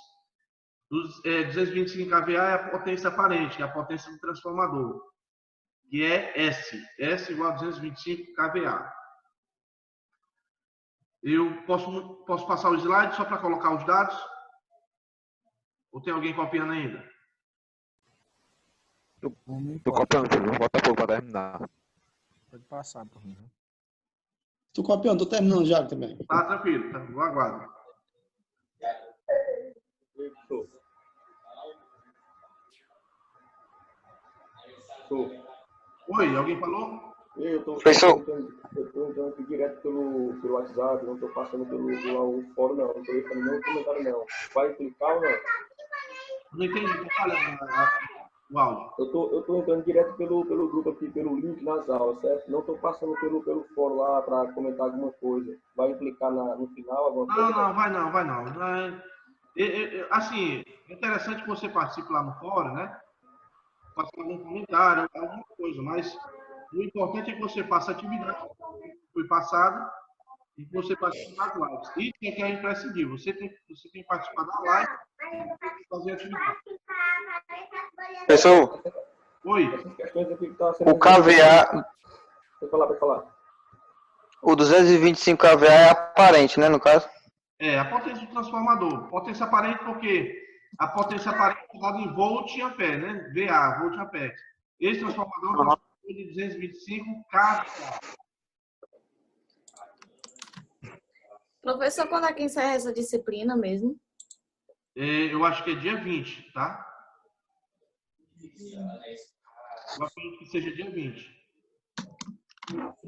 225 kVA é a potência aparente, que é a potência do transformador, que é S. S igual a 225 kVA. Eu posso passar o slide só para colocar os dados? Ou tem alguém copiando ainda? Tô copiando, vou botar pouco para terminar. Pode passar, por mim. Tô copiando, tô terminando já também. Tá, tranquilo, tá, eu aguardo. Oi, alguém falou? Eu tô entrando aqui direto pelo WhatsApp, não tô passando pelo fórum, não. Não tô deixando nenhum comentário, não. Vai clicar ou não? Não entendi, tô falando o áudio. Eu tô entrando direto pelo grupo aqui, pelo link nas aulas, certo? Não tô passando pelo fórum lá para comentar alguma coisa. Vai clicar no final, alguma coisa? Não, vai não. Assim, é interessante que você participe lá no fórum, né? Faça algum comentário, alguma coisa, mas o importante é que você faça a atividade que foi passada e que você participe das lives. Isso é imprescindível. Você tem que participar da live e fazer a atividade. Pessoal, Oi. O KVA, Pode falar. o 225 kVA é aparente, né, no caso? É, a potência do transformador. Potência aparente porque a potência aparente é dada em volt e ampere, né? VA, volt e ampere. Esse transformador é um transformador de 225 kVA. Professor, quando é que encerra essa disciplina mesmo? Eu acho que é dia 20, tá? Eu acredito que seja dia 20.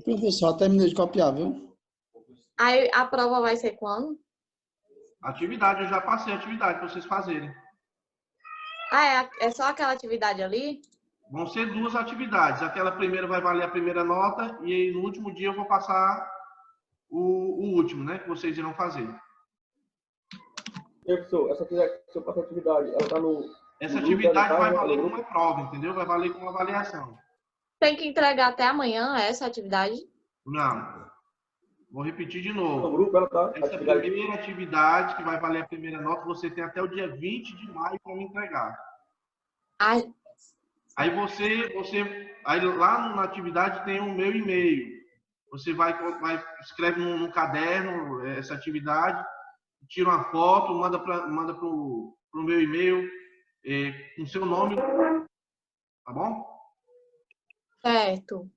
Professor, terminei de copiar, viu? Aí a prova vai ser quando? Atividade, eu já passei a atividade para vocês fazerem. Ah, é só aquela atividade ali? Vão ser 2 atividades. Aquela primeira vai valer a primeira nota e aí, no último dia eu vou passar o último, né? Que vocês irão fazer. Professor, se eu passar a atividade, ela tá no... Essa atividade vai valer como uma prova, entendeu? Vai valer como uma avaliação. Tem que entregar até amanhã essa atividade? Não. Vou repetir de novo. No grupo ela tá... Essa primeira atividade, que vai valer a primeira nota, você tem até o dia 20 de maio para me entregar. Ai. Aí aí lá na atividade tem o meu e-mail. Você escreve no caderno essa atividade, tira uma foto, manda pro meu e-mail com seu nome, tá bom? Certo.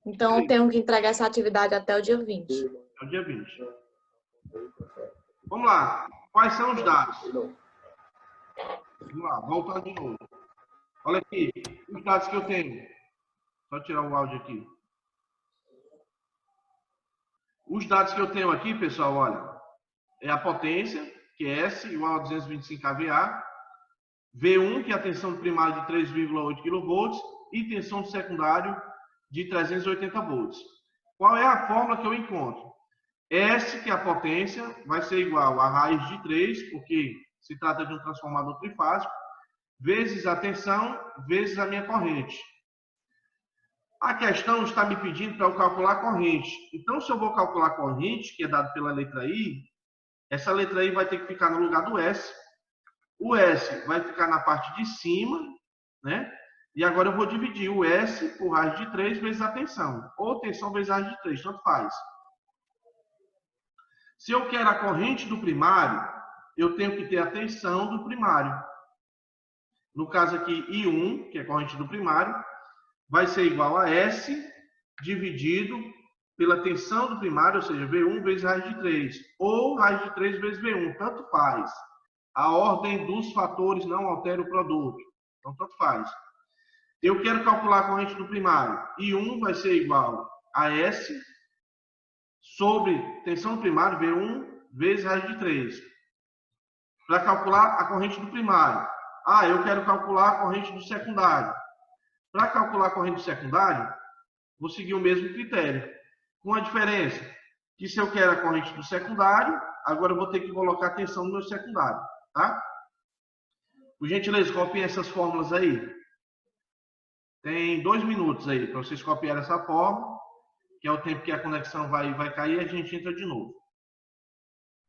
Então eu tenho que entregar essa atividade até o dia 20. É o dia 20. Vamos lá. Quais são os dados? Vamos lá, voltando de novo. Olha aqui, os dados que eu tenho. Só tirar o áudio aqui. Os dados que eu tenho aqui, pessoal, olha, é a potência, que é S igual a 225 kVA, V1, que é a tensão primária de 3,8 kV, e tensão de secundário de 380 volts. Qual é a fórmula que eu encontro? S, que é a potência, vai ser igual a raiz de 3, porque se trata de um transformador trifásico, vezes a tensão, vezes a minha corrente. A questão está me pedindo para eu calcular a corrente. Então, se eu vou calcular a corrente, que é dado pela letra I, essa letra I vai ter que ficar no lugar do S. O S vai ficar na parte de cima, né? E agora eu vou dividir o S por raiz de 3 vezes a tensão. Ou tensão vezes raiz de 3, tanto faz. Se eu quero a corrente do primário, eu tenho que ter a tensão do primário. No caso aqui, I1, que é a corrente do primário, vai ser igual a S dividido pela tensão do primário, ou seja, V1 vezes raiz de 3. Ou raiz de 3 vezes V1, tanto faz. A ordem dos fatores não altera o produto. Então, tanto faz. Eu quero calcular a corrente do primário. I1 vai ser igual a S sobre tensão do primário, V1 vezes raiz de 3. Para calcular a corrente do primário. Eu quero calcular a corrente do secundário. Para calcular a corrente do secundário, vou seguir o mesmo critério. Com a diferença que se eu quero a corrente do secundário, agora eu vou ter que colocar a tensão no meu secundário. Tá? Por gentileza, copiem essas fórmulas aí. Tem 2 minutos aí para vocês copiarem essa fórmula, que é o tempo que a conexão vai cair e a gente entra de novo.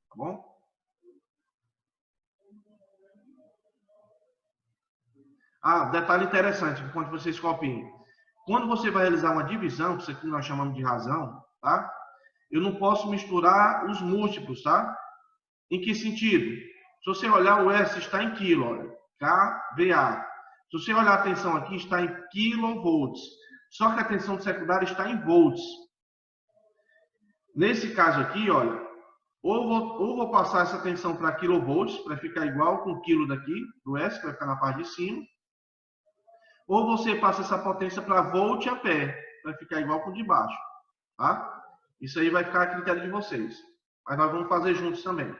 Tá bom? Detalhe interessante, enquanto vocês copiem. Quando você vai realizar uma divisão, que isso aqui nós chamamos de razão, tá? Eu não posso misturar os múltiplos, tá? Em que sentido? Se você olhar, o S está em quilo, olha, kVA. Se você olhar a tensão aqui, está em kilovolts. Só que a tensão secundária está em volts. Nesse caso aqui, olha, ou vou passar essa tensão para kilovolts, para ficar igual com o quilo daqui, do S, que vai ficar na parte de cima. Ou você passa essa potência para volt e ampere, para ficar igual com o de baixo. Tá? Isso aí vai ficar a critério de vocês. Mas nós vamos fazer juntos também.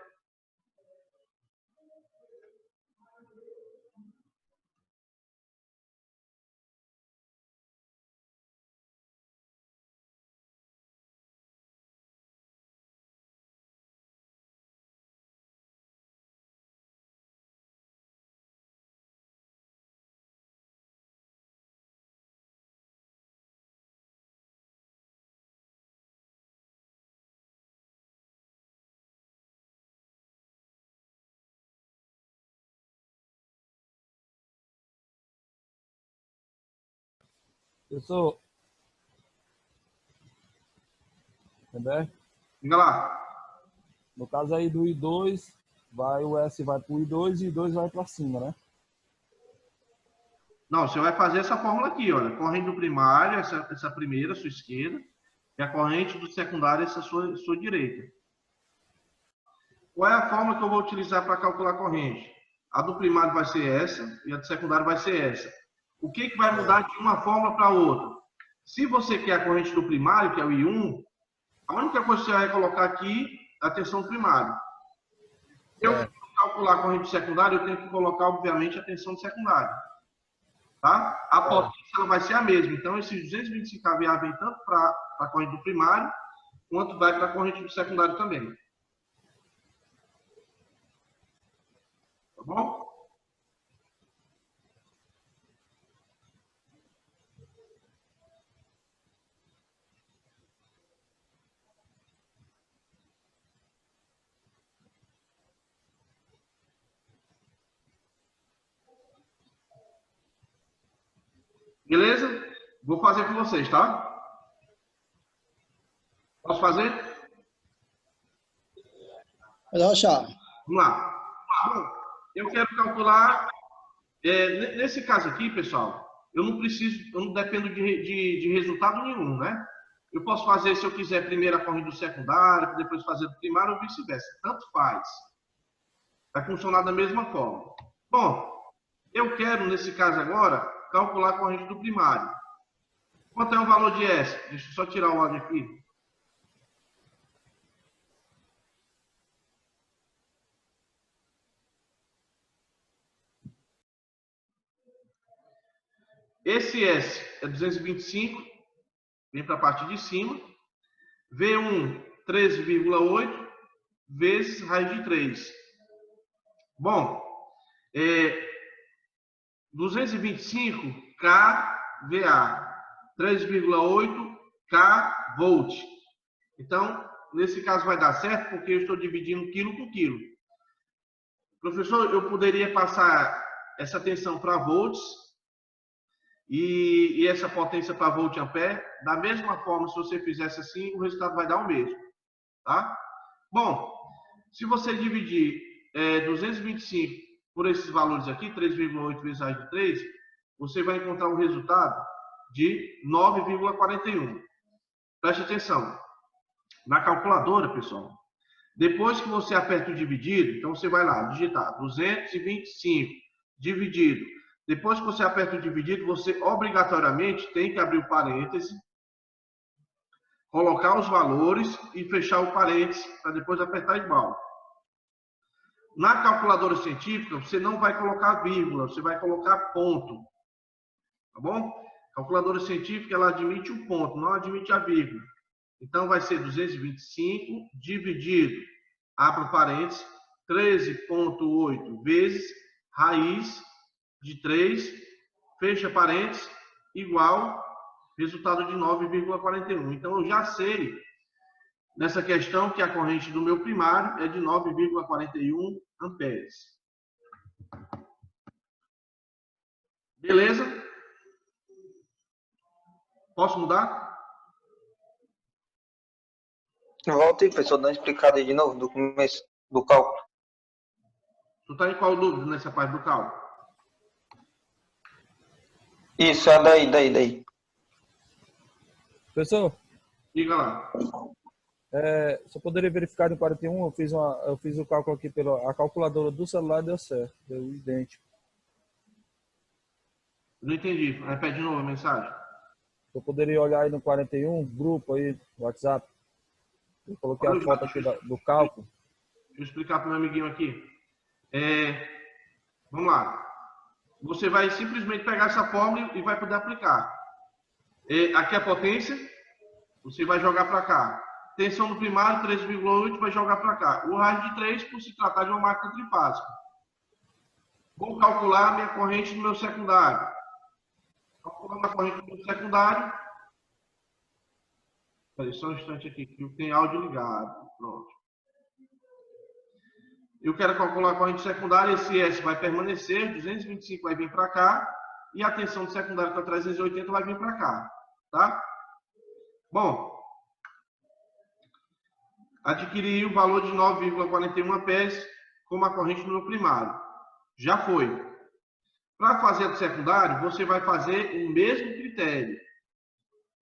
Professor, entendeu? Diga lá. No caso aí do I2, o S vai para o I2 e o I2 vai para cima, né? Não, você vai fazer essa fórmula aqui, olha. Corrente do primário, essa primeira, sua esquerda, e a corrente do secundário, essa sua direita. Qual é a fórmula que eu vou utilizar para calcular a corrente? A do primário vai ser essa e a do secundário vai ser essa. O que vai mudar de uma fórmula para outra? Se você quer a corrente do primário, que é o I1, a única coisa que você vai colocar aqui é a tensão do primário. Se eu calcular a corrente secundária, eu tenho que colocar, obviamente, a tensão do secundário. Tá? A potência ela vai ser a mesma. Então, esses 225 kVA vem tanto para a corrente do primário, quanto vai para a corrente do secundário também. Tá bom? Beleza? Vou fazer com vocês, tá? Posso fazer? Pode achar. Vamos lá. Bom, eu quero calcular... nesse caso aqui, pessoal, eu não dependo de resultado nenhum, né? Eu posso fazer, se eu quiser, primeiro a corrente do secundário, depois fazer do primário ou vice-versa. Tanto faz. Vai funcionar da mesma forma. Bom, eu quero, nesse caso agora, calcular a corrente do primário. Quanto é o valor de S? Deixa eu só tirar o áudio aqui. Esse S é 225, vem para a parte de cima. V1, 13,8 vezes raiz de 3. Bom, 225 kVA, 3,8 kV. Então, nesse caso vai dar certo, porque eu estou dividindo quilo por quilo. Professor, eu poderia passar essa tensão para volts e essa potência para volt ampere. Da mesma forma, se você fizesse assim, o resultado vai dar o mesmo. Tá? Bom, se você dividir 225 por esses valores aqui, 3,8 vezes raiz de 3, você vai encontrar um resultado de 9,41. Preste atenção. Na calculadora, pessoal, depois que você aperta o dividido, então você vai lá, digitar 225 dividido. Depois que você aperta o dividido, você obrigatoriamente tem que abrir o parêntese, colocar os valores e fechar o parêntese para depois apertar igual. Na calculadora científica, você não vai colocar vírgula, você vai colocar ponto. Tá bom? A calculadora científica, ela admite o ponto, não admite a vírgula. Então, vai ser 225 dividido, abre o parênteses, 13,8 vezes raiz de 3, fecha parênteses, igual resultado de 9,41. Então, eu já sei, nessa questão, que a corrente do meu primário é de 9,41 amperes. Beleza? Posso mudar? Volta aí, professor, dá uma explicada aí de novo do começo do cálculo. Tu tá em qual dúvida nessa parte do cálculo? Isso, é daí. Professor? Diga lá. Você poderia verificar no 41? Eu fiz o cálculo aqui pela calculadora do celular, deu certo, deu idêntico. Não entendi. Repete de novo a mensagem. Eu poderia olhar aí no 41, grupo aí, WhatsApp. Eu coloquei a foto aqui do cálculo. Deixa eu explicar para o meu amiguinho aqui. Vamos lá. Você vai simplesmente pegar essa fórmula e vai poder aplicar. Aqui é a potência, você vai jogar para cá. Tensão no primário, 3,8, vai jogar para cá. O raiz de 3, por se tratar de uma máquina trifásica. Vou calcular a minha corrente no meu secundário. Calculando a corrente do meu secundário. Espera só um instante aqui, que tem áudio ligado. Pronto. Eu quero calcular a corrente secundária, esse S vai permanecer, 225 vai vir para cá, e a tensão do secundário, que é 380, vai vir para cá. Tá? Bom, adquiri o valor de 9,41 amperes como a corrente no meu primário. Já foi. Para fazer a do secundário, você vai fazer o mesmo critério.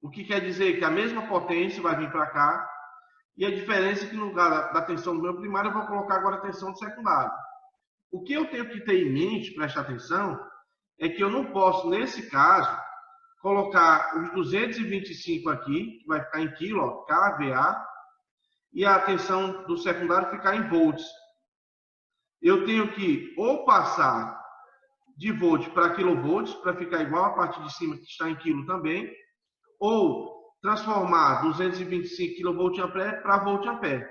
O que quer dizer que a mesma potência vai vir para cá, e a diferença é que no lugar da tensão do meu primário, eu vou colocar agora a tensão do secundário. O que eu tenho que ter em mente, prestar atenção, é que eu não posso, nesse caso, colocar os 225 aqui, que vai ficar em quilo, ó, kVA, e a tensão do secundário ficar em volts. Eu tenho que ou passar de volt para quilovolts, para ficar igual a parte de cima que está em quilo também, ou transformar 225 kVA para volt-ampere.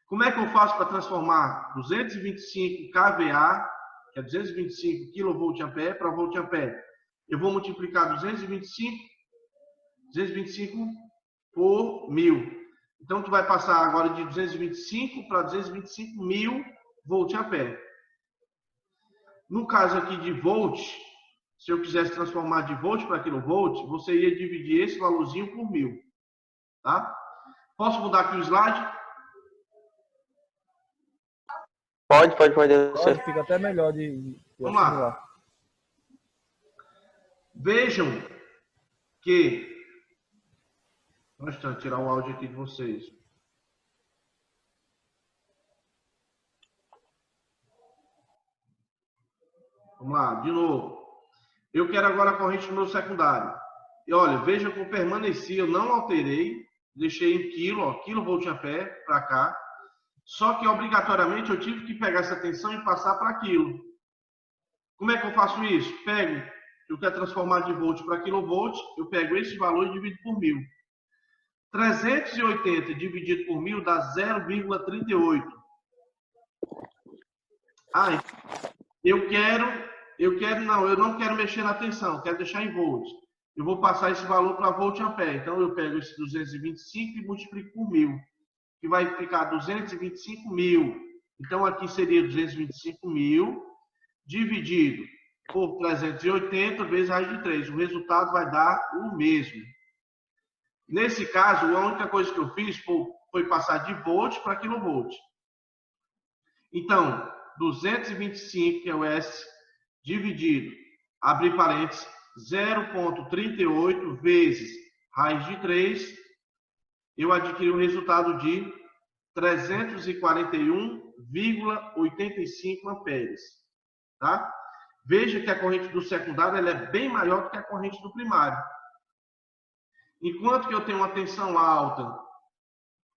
Como é que eu faço para transformar 225 kVA, que é 225 kVA, para volt-ampere? Eu vou multiplicar 225 por 1000. Então, tu vai passar agora de 225 para 225.000 volt-ampere. No caso aqui de volt, se eu quisesse transformar de volt para quilovolt, você ia dividir esse valorzinho por 1000. Tá? Posso mudar aqui o slide? Pode. Fica até melhor de Vamos lá. Vejam que... Deixa eu tirar o áudio aqui de vocês. Vamos lá, de novo. Eu quero agora a corrente no meu secundário. E olha, veja que eu permaneci, eu não alterei, deixei em quilo, ó, quilovolt-ampere para cá. Só que obrigatoriamente eu tive que pegar essa tensão e passar para quilo. Como é que eu faço isso? eu quero transformar de volt para quilovolt, eu pego esse valor e divido por 1000. 380 dividido por 1000 dá 0,38. Eu não quero mexer na tensão, quero deixar em volts. Eu vou passar esse valor para volt ampere. Então, eu pego esse 225 e multiplico por 1000, que vai ficar 225.000. Então, aqui seria 225.000 dividido por 380 vezes raiz de 3. O resultado vai dar o mesmo. Nesse caso, a única coisa que eu fiz foi passar de volt para quilovolt. Então, 225, que é o S, dividido, abrir parênteses, 0,38 vezes raiz de 3, eu adquiri o resultado de 341,85 amperes. Tá? Veja que a corrente do secundário ela é bem maior do que a corrente do primário. Enquanto que eu tenho uma tensão alta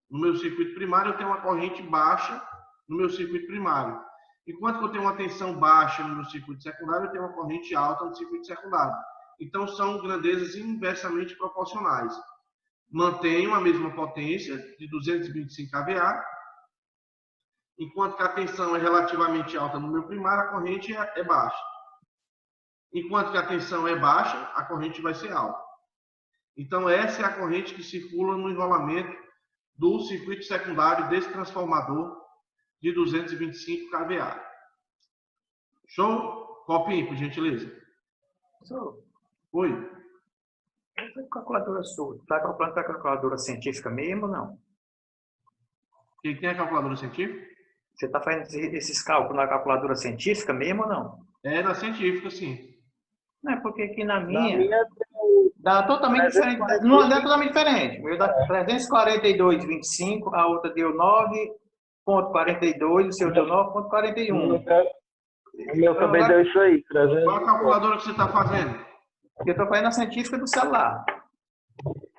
no meu circuito primário, eu tenho uma corrente baixa no meu circuito primário. Enquanto que eu tenho uma tensão baixa no meu circuito secundário, eu tenho uma corrente alta no circuito secundário. Então, são grandezas inversamente proporcionais. Mantenho a mesma potência de 225 kVA, enquanto que a tensão é relativamente alta no meu primário, a corrente é baixa. Enquanto que a tensão é baixa, a corrente vai ser alta. Então, essa é a corrente que circula no enrolamento do circuito secundário desse transformador de 225 kVA. Show? Copinho, por gentileza. Professor, Oi. essa calculadora sua, está calculando para a calculadora científica mesmo ou não? Quem tem a calculadora científica? Você está fazendo esses cálculos na calculadora científica mesmo ou não? É na científica, sim. Não, é porque aqui na minha dá totalmente diferente. Não é totalmente diferente. O meu dá 342,25, a outra deu 9,42, o seu deu 9,41. O meu também deu isso aí. Qual a calculadora que você está fazendo? Eu estou fazendo a científica do celular.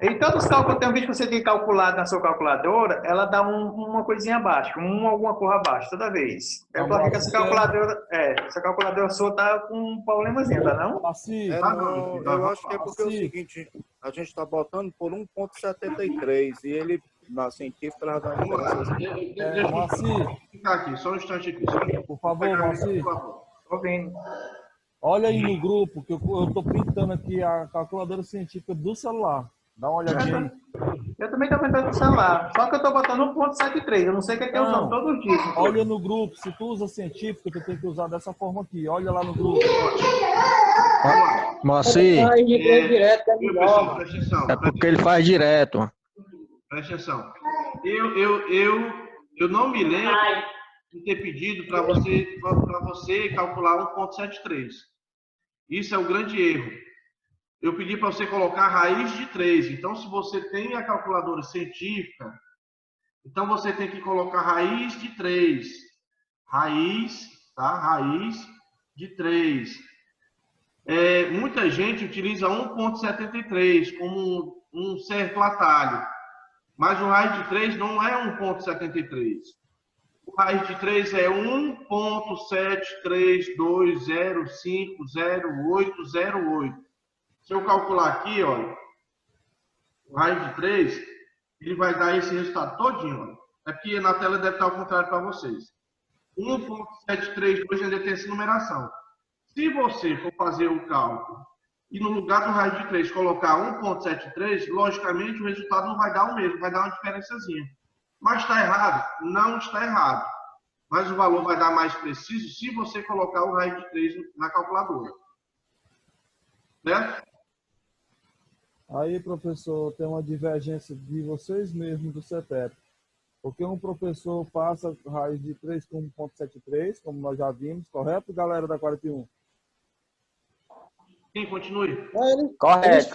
E todos os cálculos que eu tenho visto que você tem calculado na sua calculadora, ela dá uma coisinha abaixo, alguma cor abaixo, toda vez. Eu estou aqui com essa calculadora sua está com um problemazinho, tá não? Eu acho que é porque é o seguinte, a gente está botando por 1,73 e ele, na científica, ela dá uma diferença. Moacir. Ficar aqui, só um instante aqui. Por favor, Moacir. Estou vendo. Olha aí no grupo, que eu estou printando aqui a calculadora científica do celular. Dá uma olhadinha aí. Eu também estou printando no celular. Só que eu estou botando 1,73. Eu não sei o que é que eu uso todos os dias. Olha no grupo. Se tu usa científica, tu tem que usar dessa forma aqui. Olha lá no grupo. Moacir, Presta atenção. é porque ele faz direto. Presta atenção. Eu não me lembro de ter pedido para você calcular 1,73. Isso é o grande erro. Eu pedi para você colocar raiz de 3. Então, se você tem a calculadora científica, então você tem que colocar raiz de 3. Raiz, tá? Raiz de 3. Muita gente utiliza 1,73 como um certo atalho. Mas o raiz de 3 não é 1,73. O raiz de 3 é 1,732050808. Se eu calcular aqui, olha, o raiz de 3, ele vai dar esse resultado todinho. Olha. Aqui na tela deve estar ao contrário para vocês. 1,732 ainda tem essa numeração. Se você for fazer o cálculo e no lugar do raiz de 3 colocar 1,73, logicamente o resultado não vai dar o mesmo, vai dar uma diferençazinha. Mas está errado? Não está errado. Mas o valor vai dar mais preciso se você colocar o raiz de 3 na calculadora. Certo? Aí, professor, tem uma divergência de vocês mesmos do CETEP. Porque um professor passa raiz de 3 com 1,73, como nós já vimos, correto, galera da 41? Sim, continue. Correto.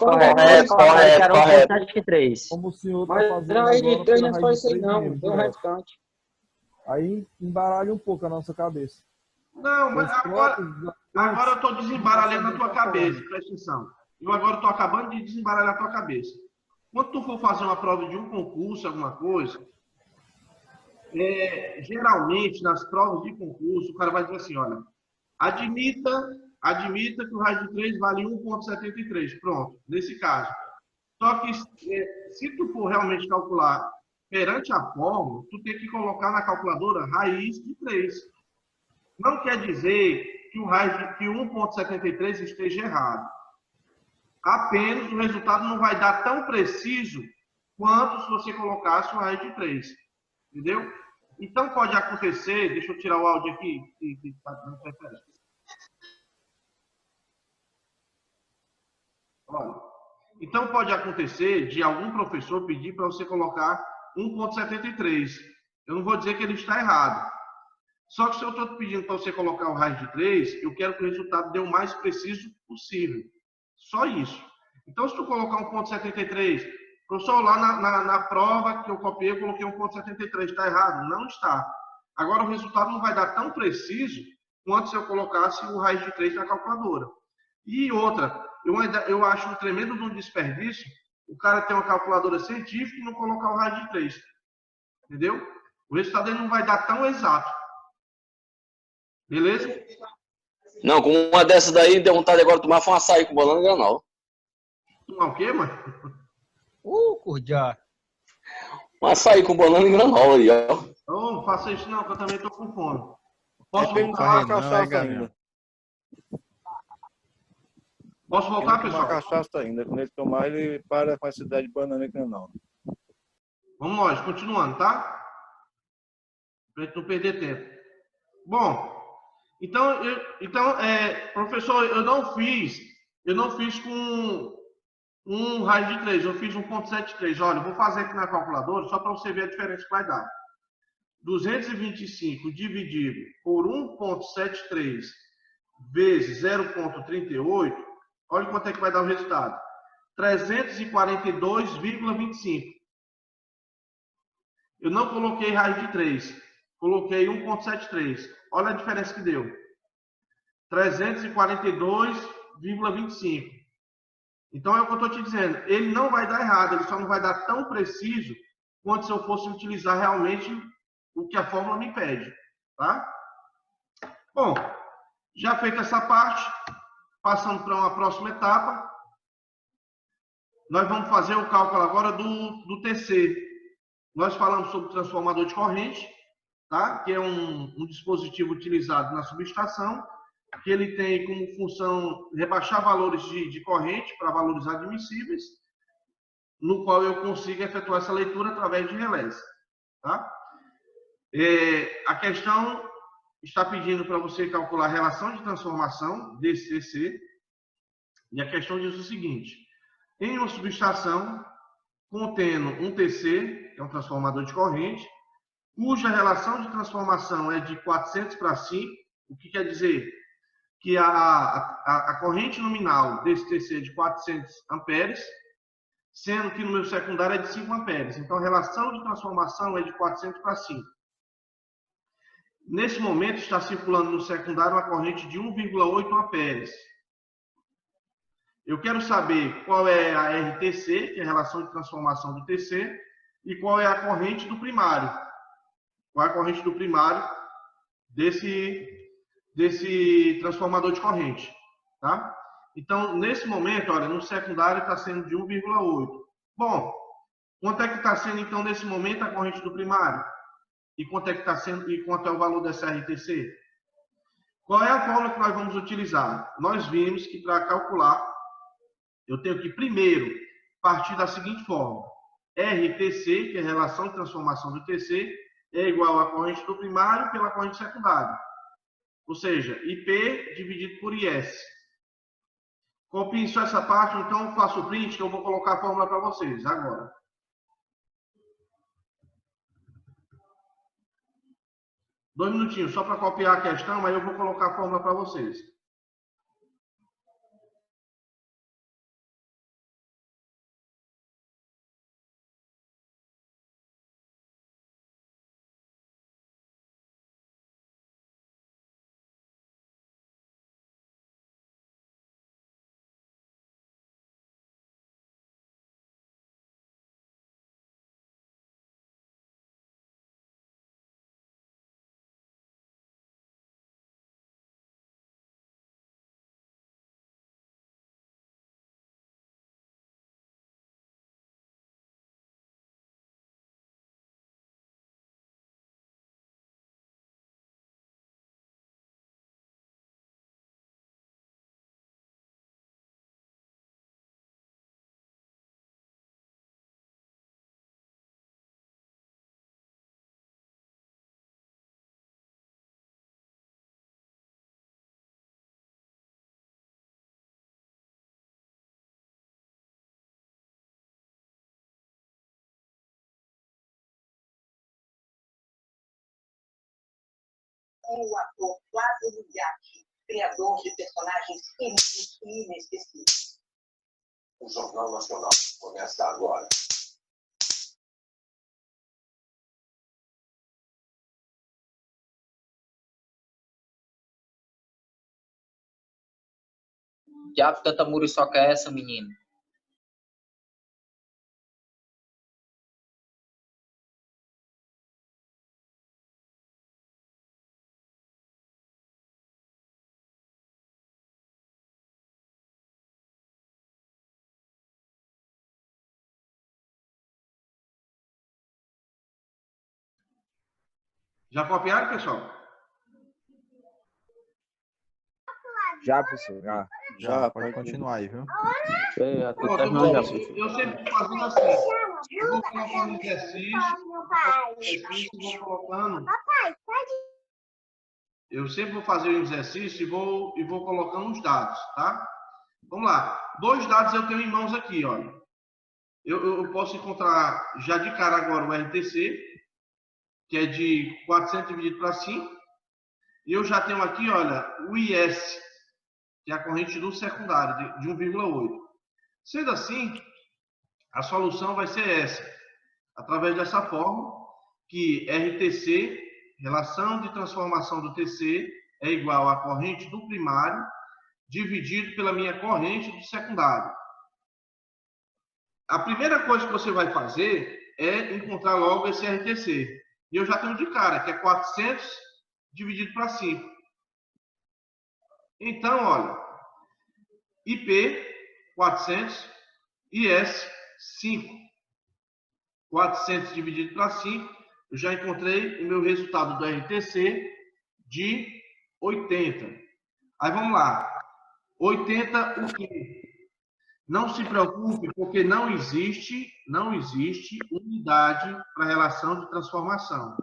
Como o senhor está Mas fazendo a raiz de agora 3 pela não é raiz só de isso aí 3 não, mesmo, tem o direto. restante. Aí embaralha um pouco a nossa cabeça. Não, mas Os agora próprios- eu estou desembaralhando a tua cabeça, presta atenção. Eu agora estou acabando de desembaralhar a tua cabeça. Quando tu for fazer uma prova de um concurso, alguma coisa, geralmente nas provas de concurso, o cara vai dizer assim, olha, admita admita que o raio de 3 vale 1,73. Pronto, nesse caso. Só que se tu for realmente calcular perante a fórmula, tu tem que colocar na calculadora raiz de 3. Não quer dizer que o 1,73 esteja errado. Apenas o resultado não vai dar tão preciso quanto se você colocasse o raiz de 3. Entendeu? Então pode acontecer, deixa eu tirar o áudio aqui, que está dando interferência. Olha, então pode acontecer de algum professor pedir para você colocar 1,73. Eu não vou dizer que ele está errado. Só que se eu estou pedindo para você colocar o raiz de 3, eu quero que o resultado dê o mais preciso possível. Só isso. Então, se tu colocar 1,73, professor, lá na prova que eu copiei, eu coloquei 1,73. Está errado? Não está. Agora, o resultado não vai dar tão preciso quanto se eu colocasse o raiz de 3 na calculadora. E outra, eu acho um tremendo de um desperdício o cara ter uma calculadora científica e não colocar o raiz de 3. Entendeu? O resultado ele não vai dar tão exato. Beleza? Não, com uma dessas daí, deu vontade agora de tomar foi um açaí com banana e granola. Tomar o quê, mano? Cordial. Um açaí com banana e granola aí, ó. Não faça isso não, que eu também tô com fome. Posso Tem que tomar voltar? cachaça ainda. Posso voltar, Tem que pessoal? tomar cachaça ainda. Quando ele tomar, ele para com essa ideia de banana e granola. Vamos nós, continuando, tá? Pra gente não perder tempo. Bom, então, professor, eu não fiz com um raiz de 3, eu fiz 1,73. Olha, eu vou fazer aqui na calculadora só para você ver a diferença que vai dar. 225 dividido por 1,73 vezes 0,38, olha quanto é que vai dar o resultado. 342,25. Eu não coloquei raiz de 3, coloquei 1,73. Olha a diferença que deu. 342,25. Então é o que eu estou te dizendo. Ele não vai dar errado, ele só não vai dar tão preciso quanto se eu fosse utilizar realmente o que a fórmula me pede. Tá? Bom, já feita essa parte, passando para uma próxima etapa, nós vamos fazer o cálculo agora do TC. Nós falamos sobre o transformador de corrente, tá? Que é um dispositivo utilizado na subestação, que ele tem como função rebaixar valores de corrente para valores admissíveis, no qual eu consigo efetuar essa leitura através de relés. Tá? A questão está pedindo para você calcular a relação de transformação desse TC, e a questão diz o seguinte: em uma subestação contendo um TC, que é um transformador de corrente, cuja relação de transformação é de 400 para 5, o que quer dizer que a corrente nominal desse TC é de 400 amperes, sendo que no meu secundário é de 5 amperes. Então, a relação de transformação é de 400 para 5. Nesse momento, está circulando no secundário uma corrente de 1,8 amperes. Eu quero saber qual é a RTC, que é a relação de transformação do TC, e qual é a corrente do primário. Qual é a corrente do primário desse transformador de corrente. Tá? Então, nesse momento, olha, no secundário está sendo de 1,8. Bom, quanto é que está sendo, então, nesse momento, a corrente do primário? E quanto é que está sendo, e quanto é o valor dessa RTC? Qual é a fórmula que nós vamos utilizar? Nós vimos que para calcular, eu tenho que primeiro partir da seguinte fórmula. RTC, que é a relação de transformação do TC, é igual à corrente do primário pela corrente secundária. Ou seja, IP dividido por IS. Copiem só essa parte, então eu faço o print que eu vou colocar a fórmula para vocês agora. Dois minutinhos, só para copiar a questão, aí eu vou colocar a fórmula para vocês. com o ator Flávio Lugliatti, criador de personagens inesquecíveis. O Jornal Nacional começa agora. Diabo, tanta muriçoca é essa, menino? Já copiaram, pessoal? Já, professor. Já, pode continuar aí, viu? Pronto, eu sempre vou fazendo assim. Eu vou colocando exercício e vou colocando. Eu sempre vou fazer o exercício e vou colocando os dados, tá? Vamos lá. 2 dados eu tenho em mãos aqui, olha. Eu posso encontrar já de cara agora o RTC, que é de 400 dividido para 5. E eu já tenho aqui, olha, o IS, que é a corrente do secundário, de 1,8. Sendo assim, a solução vai ser essa, através dessa fórmula, que RTC, relação de transformação do TC, é igual à corrente do primário, dividido pela minha corrente do secundário. A primeira coisa que você vai fazer é encontrar logo esse RTC. E eu já tenho de cara, que é 400 dividido para 5. Então, olha, IP 400, IS 5. 400 dividido para 5, eu já encontrei o meu resultado do RTC de 80. Aí vamos lá. 80 o quê? Não se preocupe, porque não existe unidade para relação de transformação.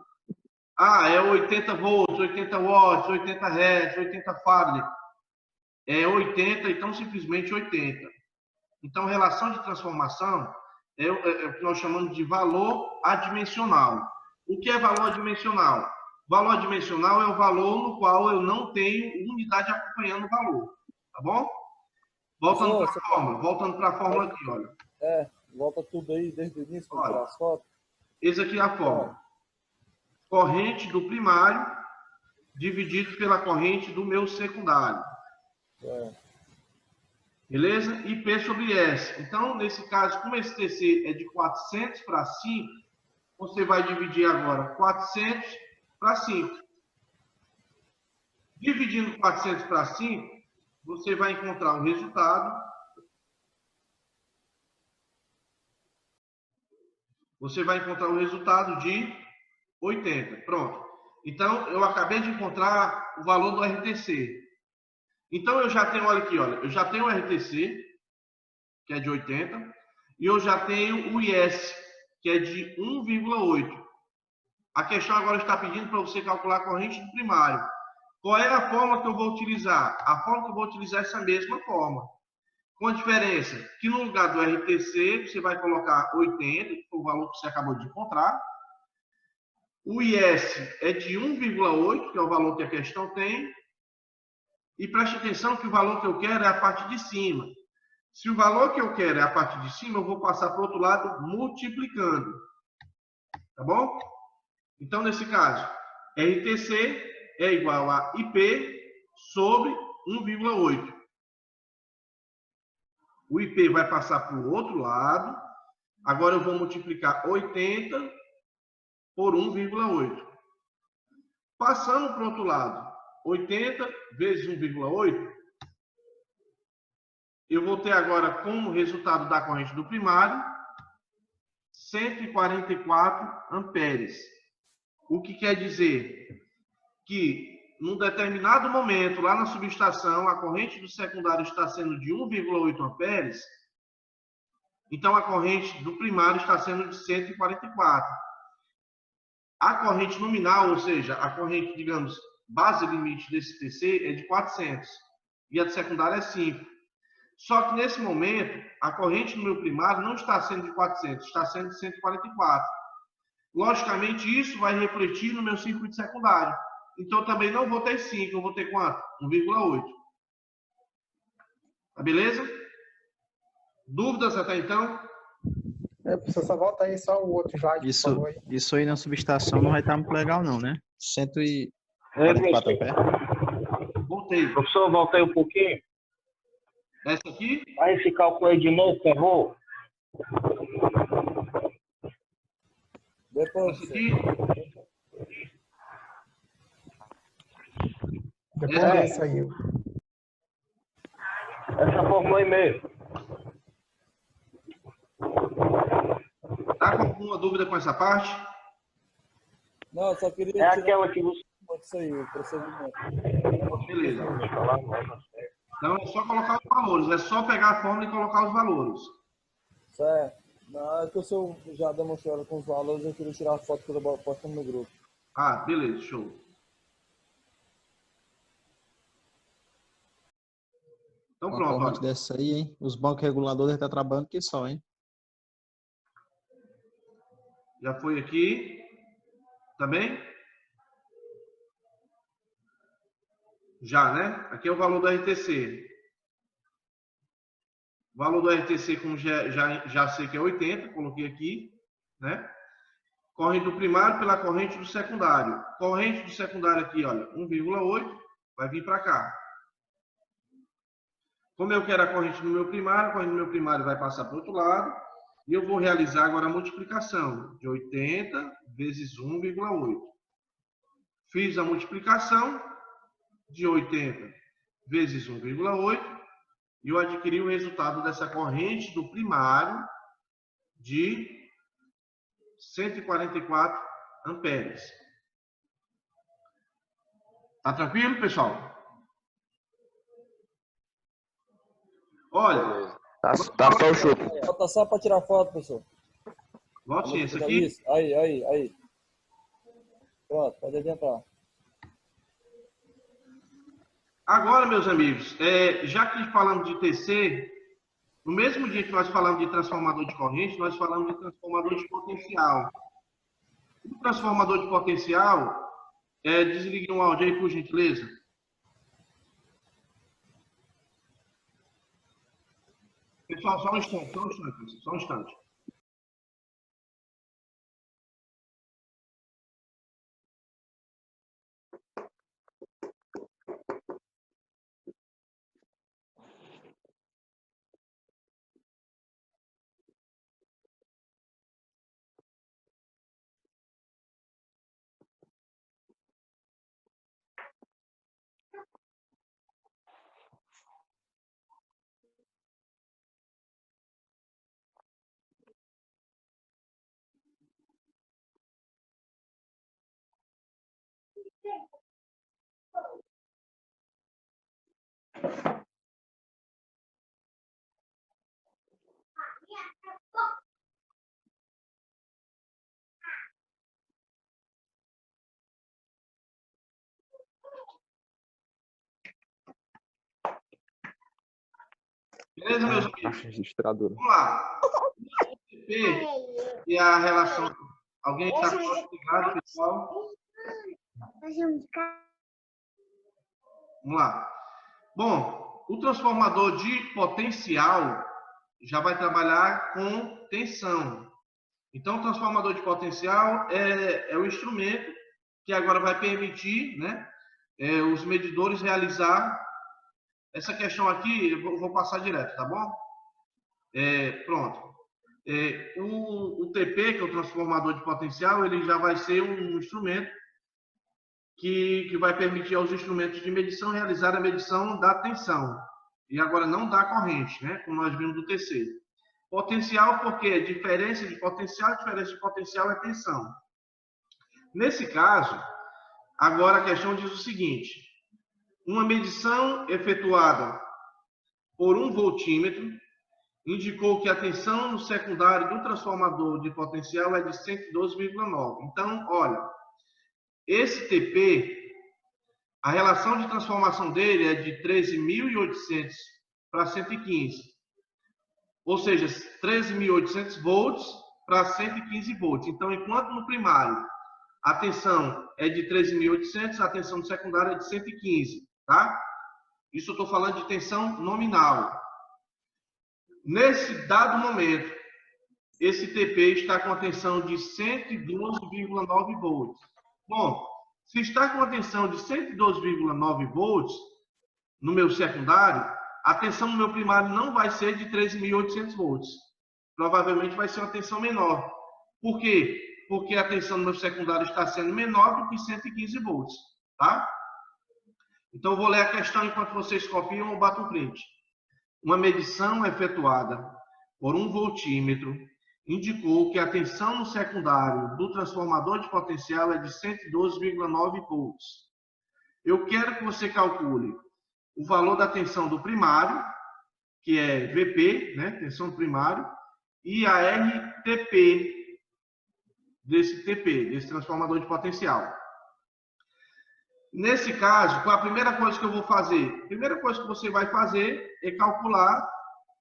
Ah, é 80 volts, 80 watts, 80 Hz, 80 Faraday. É 80, então simplesmente 80. Então, relação de transformação é o que nós chamamos de valor adimensional. O que é valor adimensional? Valor adimensional é o valor no qual eu não tenho unidade acompanhando o valor. Tá bom? Voltando para a fórmula aqui, olha. Volta tudo aí desde o início para tirar as fotos. Essa aqui é a fórmula. Corrente do primário dividido pela corrente do meu secundário. Beleza? IP sobre S. Então, nesse caso, como esse TC é de 400 para 5, você vai dividir agora 400 para 5. Dividindo 400 para 5, você vai encontrar o resultado. Você vai encontrar o resultado de 80. Pronto. Então, eu acabei de encontrar o valor do RTC. Então, eu já tenho, olha aqui, olha, eu já tenho o RTC, que é de 80, e eu já tenho o IS, que é de 1,8. A questão agora está pedindo para você calcular a corrente do primário. Qual é a forma que eu vou utilizar? A forma que eu vou utilizar é essa mesma forma. Com a diferença que no lugar do RTC, você vai colocar 80, que foi o valor que você acabou de encontrar. O IS é de 1,8, que é o valor que a questão tem. E preste atenção que o valor que eu quero é a parte de cima. Se o valor que eu quero é a parte de cima, eu vou passar para o outro lado multiplicando. Tá bom? Então, nesse caso, RTC é igual a IP sobre 1,8. O IP vai passar para o outro lado. Agora eu vou multiplicar 80 por 1,8. Passando para o outro lado, 80 vezes 1,8, eu vou ter agora como resultado da corrente do primário 144 amperes. O que quer dizer que, num determinado momento, lá na subestação, a corrente do secundário está sendo de 1,8 amperes, então a corrente do primário está sendo de 144. A corrente nominal, ou seja, a corrente, digamos, base limite desse TC é de 400 e a de secundária é 5. Só que nesse momento, a corrente no meu primário não está sendo de 400, está sendo de 144. Logicamente, isso vai refletir no meu circuito secundário. então também não vou ter 5, eu vou ter quanto? 1,8. Tá beleza? Dúvidas até então? Você só volta aí só o outro já. Isso aí na subestação não vai estar muito legal não, né? 144 ampere. Voltei. Professor, voltei um pouquinho. Essa aqui? Aí esse cálculo aí de novo, por favor. Depois. Depois dessa aí. Essa fórmula aí mesmo. Tá com alguma dúvida com essa parte? Não, eu só queria. É aquela que você. Isso aí, o procedimento. Beleza. Então é só colocar os valores. É só pegar a fórmula e colocar os valores. Certo. Na hora que o senhor já demonstrou com os valores, eu queria tirar a foto que eu posto no grupo. Ah, beleza, show. Então Uma pronto. corrente dessa aí, hein? Os bancos reguladores estão trabalhando aqui só, hein? Já foi aqui. Tá bem? Já, né? Aqui é o valor do RTC. O valor do RTC, como já sei que é 80, coloquei aqui, né? Corrente do primário pela corrente do secundário. Corrente do secundário aqui, olha, 1,8, vai vir para cá. Como eu quero a corrente do meu primário, a corrente do meu primário vai passar para o outro lado. E eu vou realizar agora a multiplicação de 80 vezes 1,8. Fiz a multiplicação de 80 vezes 1,8 e eu adquiri o resultado dessa corrente do primário de 144 amperes. Tá tranquilo, pessoal? Olha, tá só o chupo. Falta só para tirar foto, pessoal. Volte sim, esse aqui. Aí. Pronto, pode adiantar. Agora, meus amigos, já que falamos de TC, no mesmo dia que nós falamos de transformador de corrente, nós falamos de transformador de potencial. O transformador de potencial, desligue um áudio aí, por gentileza. Pessoal, só um instante, só um instante. Beleza, meus amigos? Registradora. Vamos lá. E a relação. Alguém está ligado, pessoal? Vamos lá. Bom, o transformador de potencial já vai trabalhar com tensão. Então, o transformador de potencial é o instrumento que agora vai permitir, né, os medidores realizar essa questão aqui. Eu vou passar direto, tá bom? Pronto. O TP, que é o transformador de potencial, ele já vai ser um instrumento que vai permitir aos instrumentos de medição realizar a medição da tensão. E agora não da corrente, né? Como nós vimos do TC. Potencial, porque diferença de potencial é tensão. Nesse caso, agora a questão diz o seguinte: uma medição efetuada por um voltímetro indicou que a tensão no secundário do transformador de potencial é de 112,9. Então, olha, esse TP, a relação de transformação dele é de 13.800 para 115. Ou seja, 13.800 volts para 115 volts. Então, enquanto no primário a tensão é de 13.800, a tensão do secundário é de 115, tá? Isso eu estou falando de tensão nominal. Nesse dado momento, esse TP está com a tensão de 112,9 volts. Bom, se está com a tensão de 112,9 volts no meu secundário, a tensão no meu primário não vai ser de 13.800 volts. Provavelmente vai ser uma tensão menor. Por quê? Porque a tensão no meu secundário está sendo menor do que 115 volts, tá? Então, eu vou ler a questão enquanto vocês copiam ou batem o print. Uma medição efetuada por um voltímetro indicou que a tensão no secundário do transformador de potencial é de 112,9 volts. Eu quero que você calcule o valor da tensão do primário, que é VP, né, tensão do primário, e a RTP desse transformador de potencial. Nesse caso, qual a primeira coisa que eu vou fazer? A primeira coisa que você vai fazer é calcular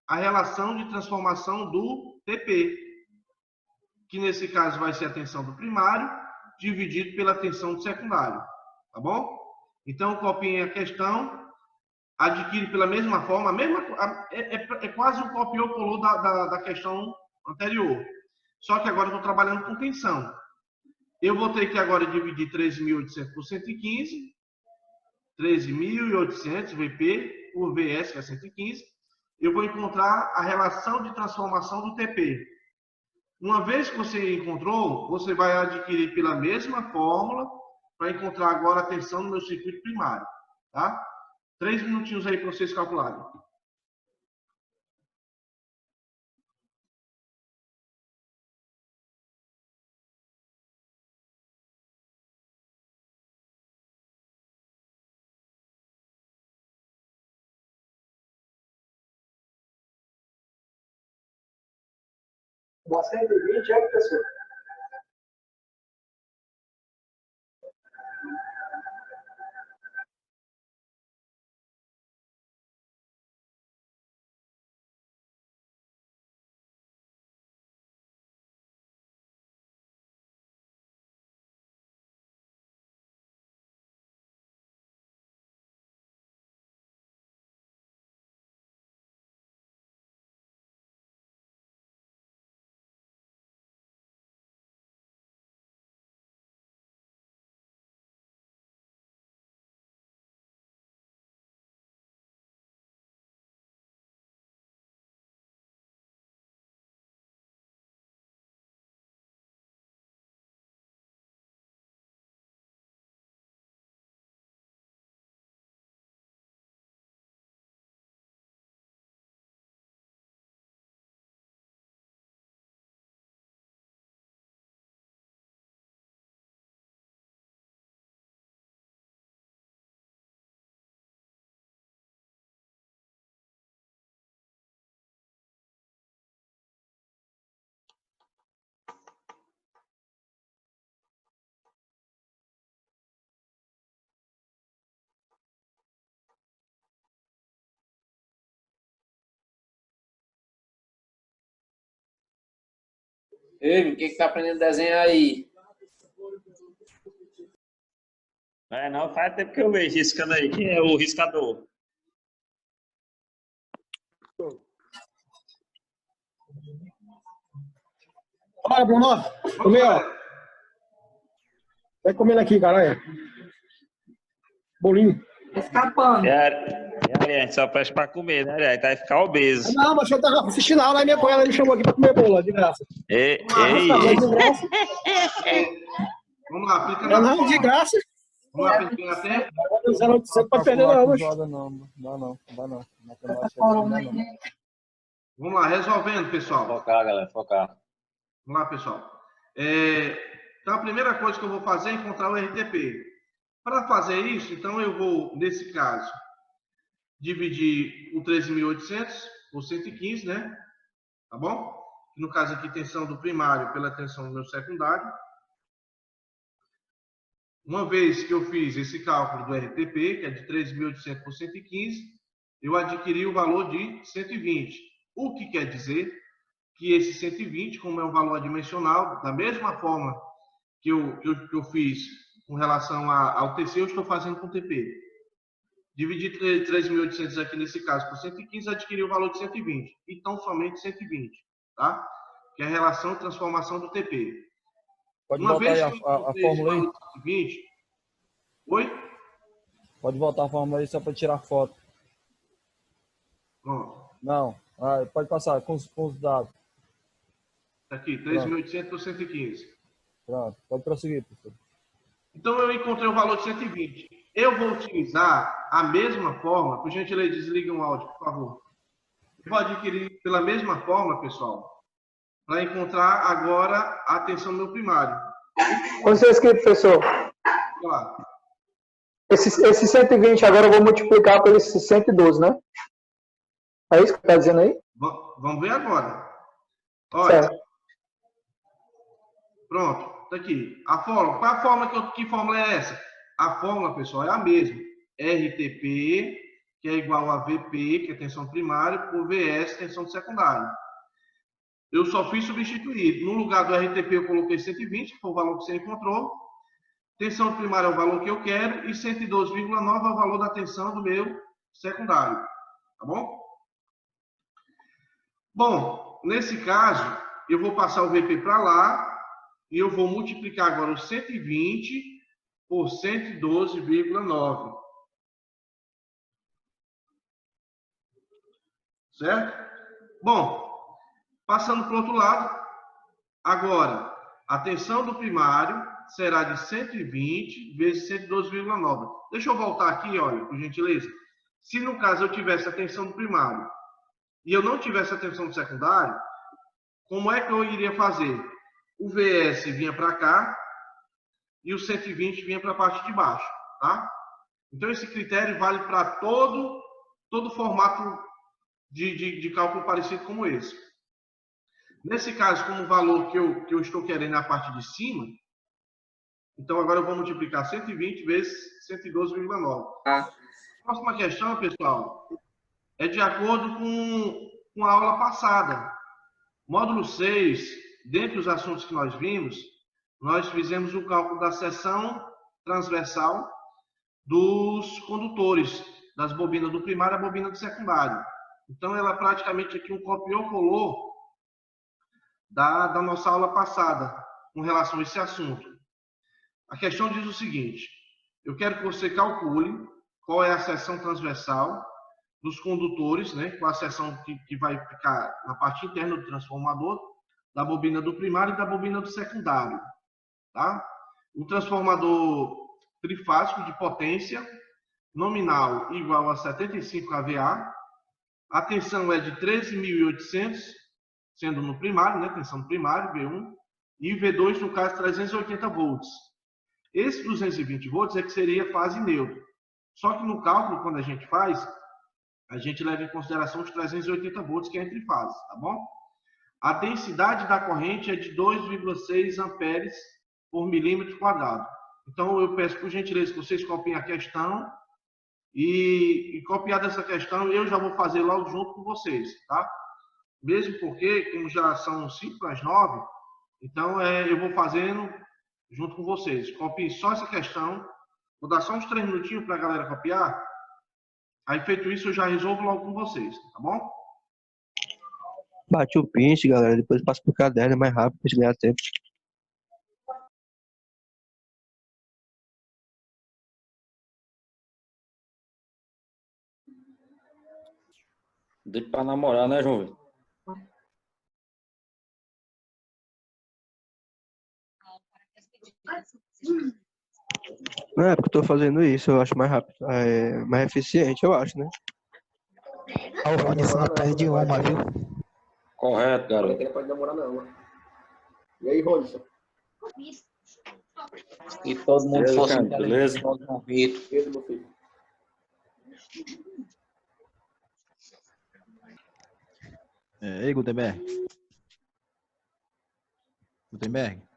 a relação de transformação do TP, que nesse caso vai ser a tensão do primário dividido pela tensão do secundário, tá bom? Então, copiem a questão, adquire pela mesma forma, é quase um copiou colou da questão anterior, só que agora eu estou trabalhando com tensão. Eu vou ter que agora dividir 13.800 por 115, 13.800 VP por VS, que é 115. Eu vou encontrar a relação de transformação do TP. Uma vez que você encontrou, você vai adquirir pela mesma fórmula para encontrar agora a tensão no meu circuito primário, tá? 3 minutinhos aí para vocês calcularem. Dá 120, é, professor? Ei, o que tá aprendendo a desenhar aí? Não, faz tempo que eu vejo riscando aí. Quem é o riscador? Olha, Bruno, comer, ó. Vai comendo aqui, caralho. Bolinho. Escapando. A gente só presta pra comer, né, Ariane? Vai ficar obeso. Não, mas eu tava assistindo a aula, aí minha cunhada me chamou aqui pra comer bolo, de graça. Ei. De graça. Vamos lá, aplica na não, de graça. Vamos lá, aplica até. Você não pode perder, não, mas... Não. Vamos lá, resolvendo, pessoal. Focar, galera, focar. Vamos lá, pessoal. Então, a primeira coisa que eu vou fazer é encontrar o RTP. Para fazer isso, então, eu vou, nesse caso, dividir o 13.800 por 115, né? Tá bom? No caso aqui, tensão do primário pela tensão do meu secundário. Uma vez que eu fiz esse cálculo do RTP, que é de 13.800 por 115, eu adquiri o valor de 120. O que quer dizer que esse 120, como é um valor adimensional, da mesma forma que eu fiz com relação ao TC, eu estou fazendo com TP. Dividi 3.800 aqui nesse caso por 115, adquiri o valor de 120. Então, somente 120, tá? Que é a relação de transformação do TP. Pode Uma botar vez aí que eu a encontrei esse fórmula aí? valor de 120... Oi? Pode botar a fórmula aí só para tirar foto. Pronto. Não, pode passar com os dados. Aqui, 3.800 por 115. Pronto, pode prosseguir, professor. Então, eu encontrei o valor de 120. Eu vou utilizar a mesma forma, por gentileza, desliga o áudio, por favor. Eu vou adquirir pela mesma forma, pessoal, para encontrar agora a atenção do meu primário. Quando você escreve, professor, Claro. esse 120 agora eu vou multiplicar por esse 112, né? É isso que está dizendo aí? Vamos ver agora. Olha. Certo. Pronto, tá aqui. A fórmula. Qual a fórmula que fórmula é essa? A fórmula, pessoal, é a mesma. RTP, que é igual a VP, que é tensão primária, por VS, tensão secundária. Eu só fiz substituir. No lugar do RTP, eu coloquei 120, que foi o valor que você encontrou. Tensão primária é o valor que eu quero. E 112,9 é o valor da tensão do meu secundário. Tá bom? Bom, nesse caso, eu vou passar o VP para lá e eu vou multiplicar agora o 120 por 112,9. Certo? Bom, passando para o outro lado, agora, a tensão do primário será de 120 vezes 112,9. Deixa eu voltar aqui, olha, por gentileza. Se no caso eu tivesse a tensão do primário e eu não tivesse a tensão do secundário, como é que eu iria fazer? O VS vinha para cá e o 120 vinha para a parte de baixo, tá? Então, esse critério vale para todo formato de cálculo parecido como esse. Nesse caso, como o valor que eu estou querendo na parte de cima, então agora eu vou multiplicar 120 vezes 112,9. A próxima questão, pessoal, é de acordo com a aula passada. Módulo 6, dentre os assuntos que nós vimos, nós fizemos o cálculo da seção transversal dos condutores, das bobinas do primário à bobina do secundário. Então, ela é praticamente aqui um copiou-colou da nossa aula passada, com relação a esse assunto. A questão diz o seguinte: eu quero que você calcule qual é a seção transversal dos condutores, né, qual a seção que vai ficar na parte interna do transformador, da bobina do primário e da bobina do secundário. Tá? O transformador trifásico de potência nominal igual a 75 kVA. A tensão é de 13.800, sendo no primário, né, tensão no primário, V1, e V2, no caso, 380 volts. Esse 220 volts é que seria fase neutra. Só que no cálculo, quando a gente faz, a gente leva em consideração os 380 volts, que é entre fases, tá bom? A densidade da corrente é de 2,6 amperes por milímetro quadrado. Então, eu peço, por gentileza, que vocês copiem a questão e copiar dessa questão, eu já vou fazer logo junto com vocês, tá? Mesmo porque, como já são 5 para as 9, então eu vou fazendo junto com vocês. Copiem só essa questão. Vou dar só uns 3 minutinhos para a galera copiar. Aí, feito isso, eu já resolvo logo com vocês, tá bom? Bate o print, galera. Depois passa pro caderno, é mais rápido pra gente ganhar tempo. Doido pra namorar, né, João? Não é porque eu tô fazendo isso, eu acho mais rápido, mais eficiente, eu acho, né? A Rony na perde uma, viu? Correto, garoto. Ele pode namorar, não. E aí, Ronson? E todo mundo fosse cara, beleza? Beleza, meu filho. Ei, Gutenberg. Gutenberg.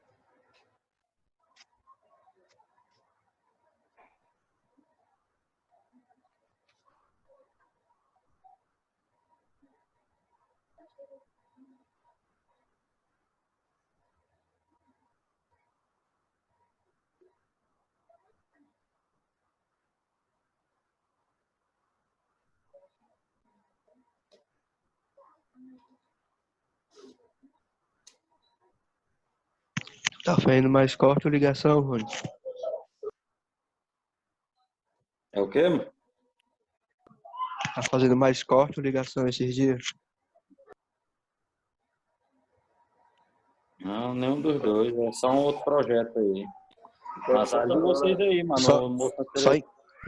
Tá fazendo mais corte ou ligação, Rony? É o quê, mano? Tá fazendo mais corte ou ligação esses dias? Não, nenhum dos dois. É só um outro projeto aí. Mas ali vocês aí, mano.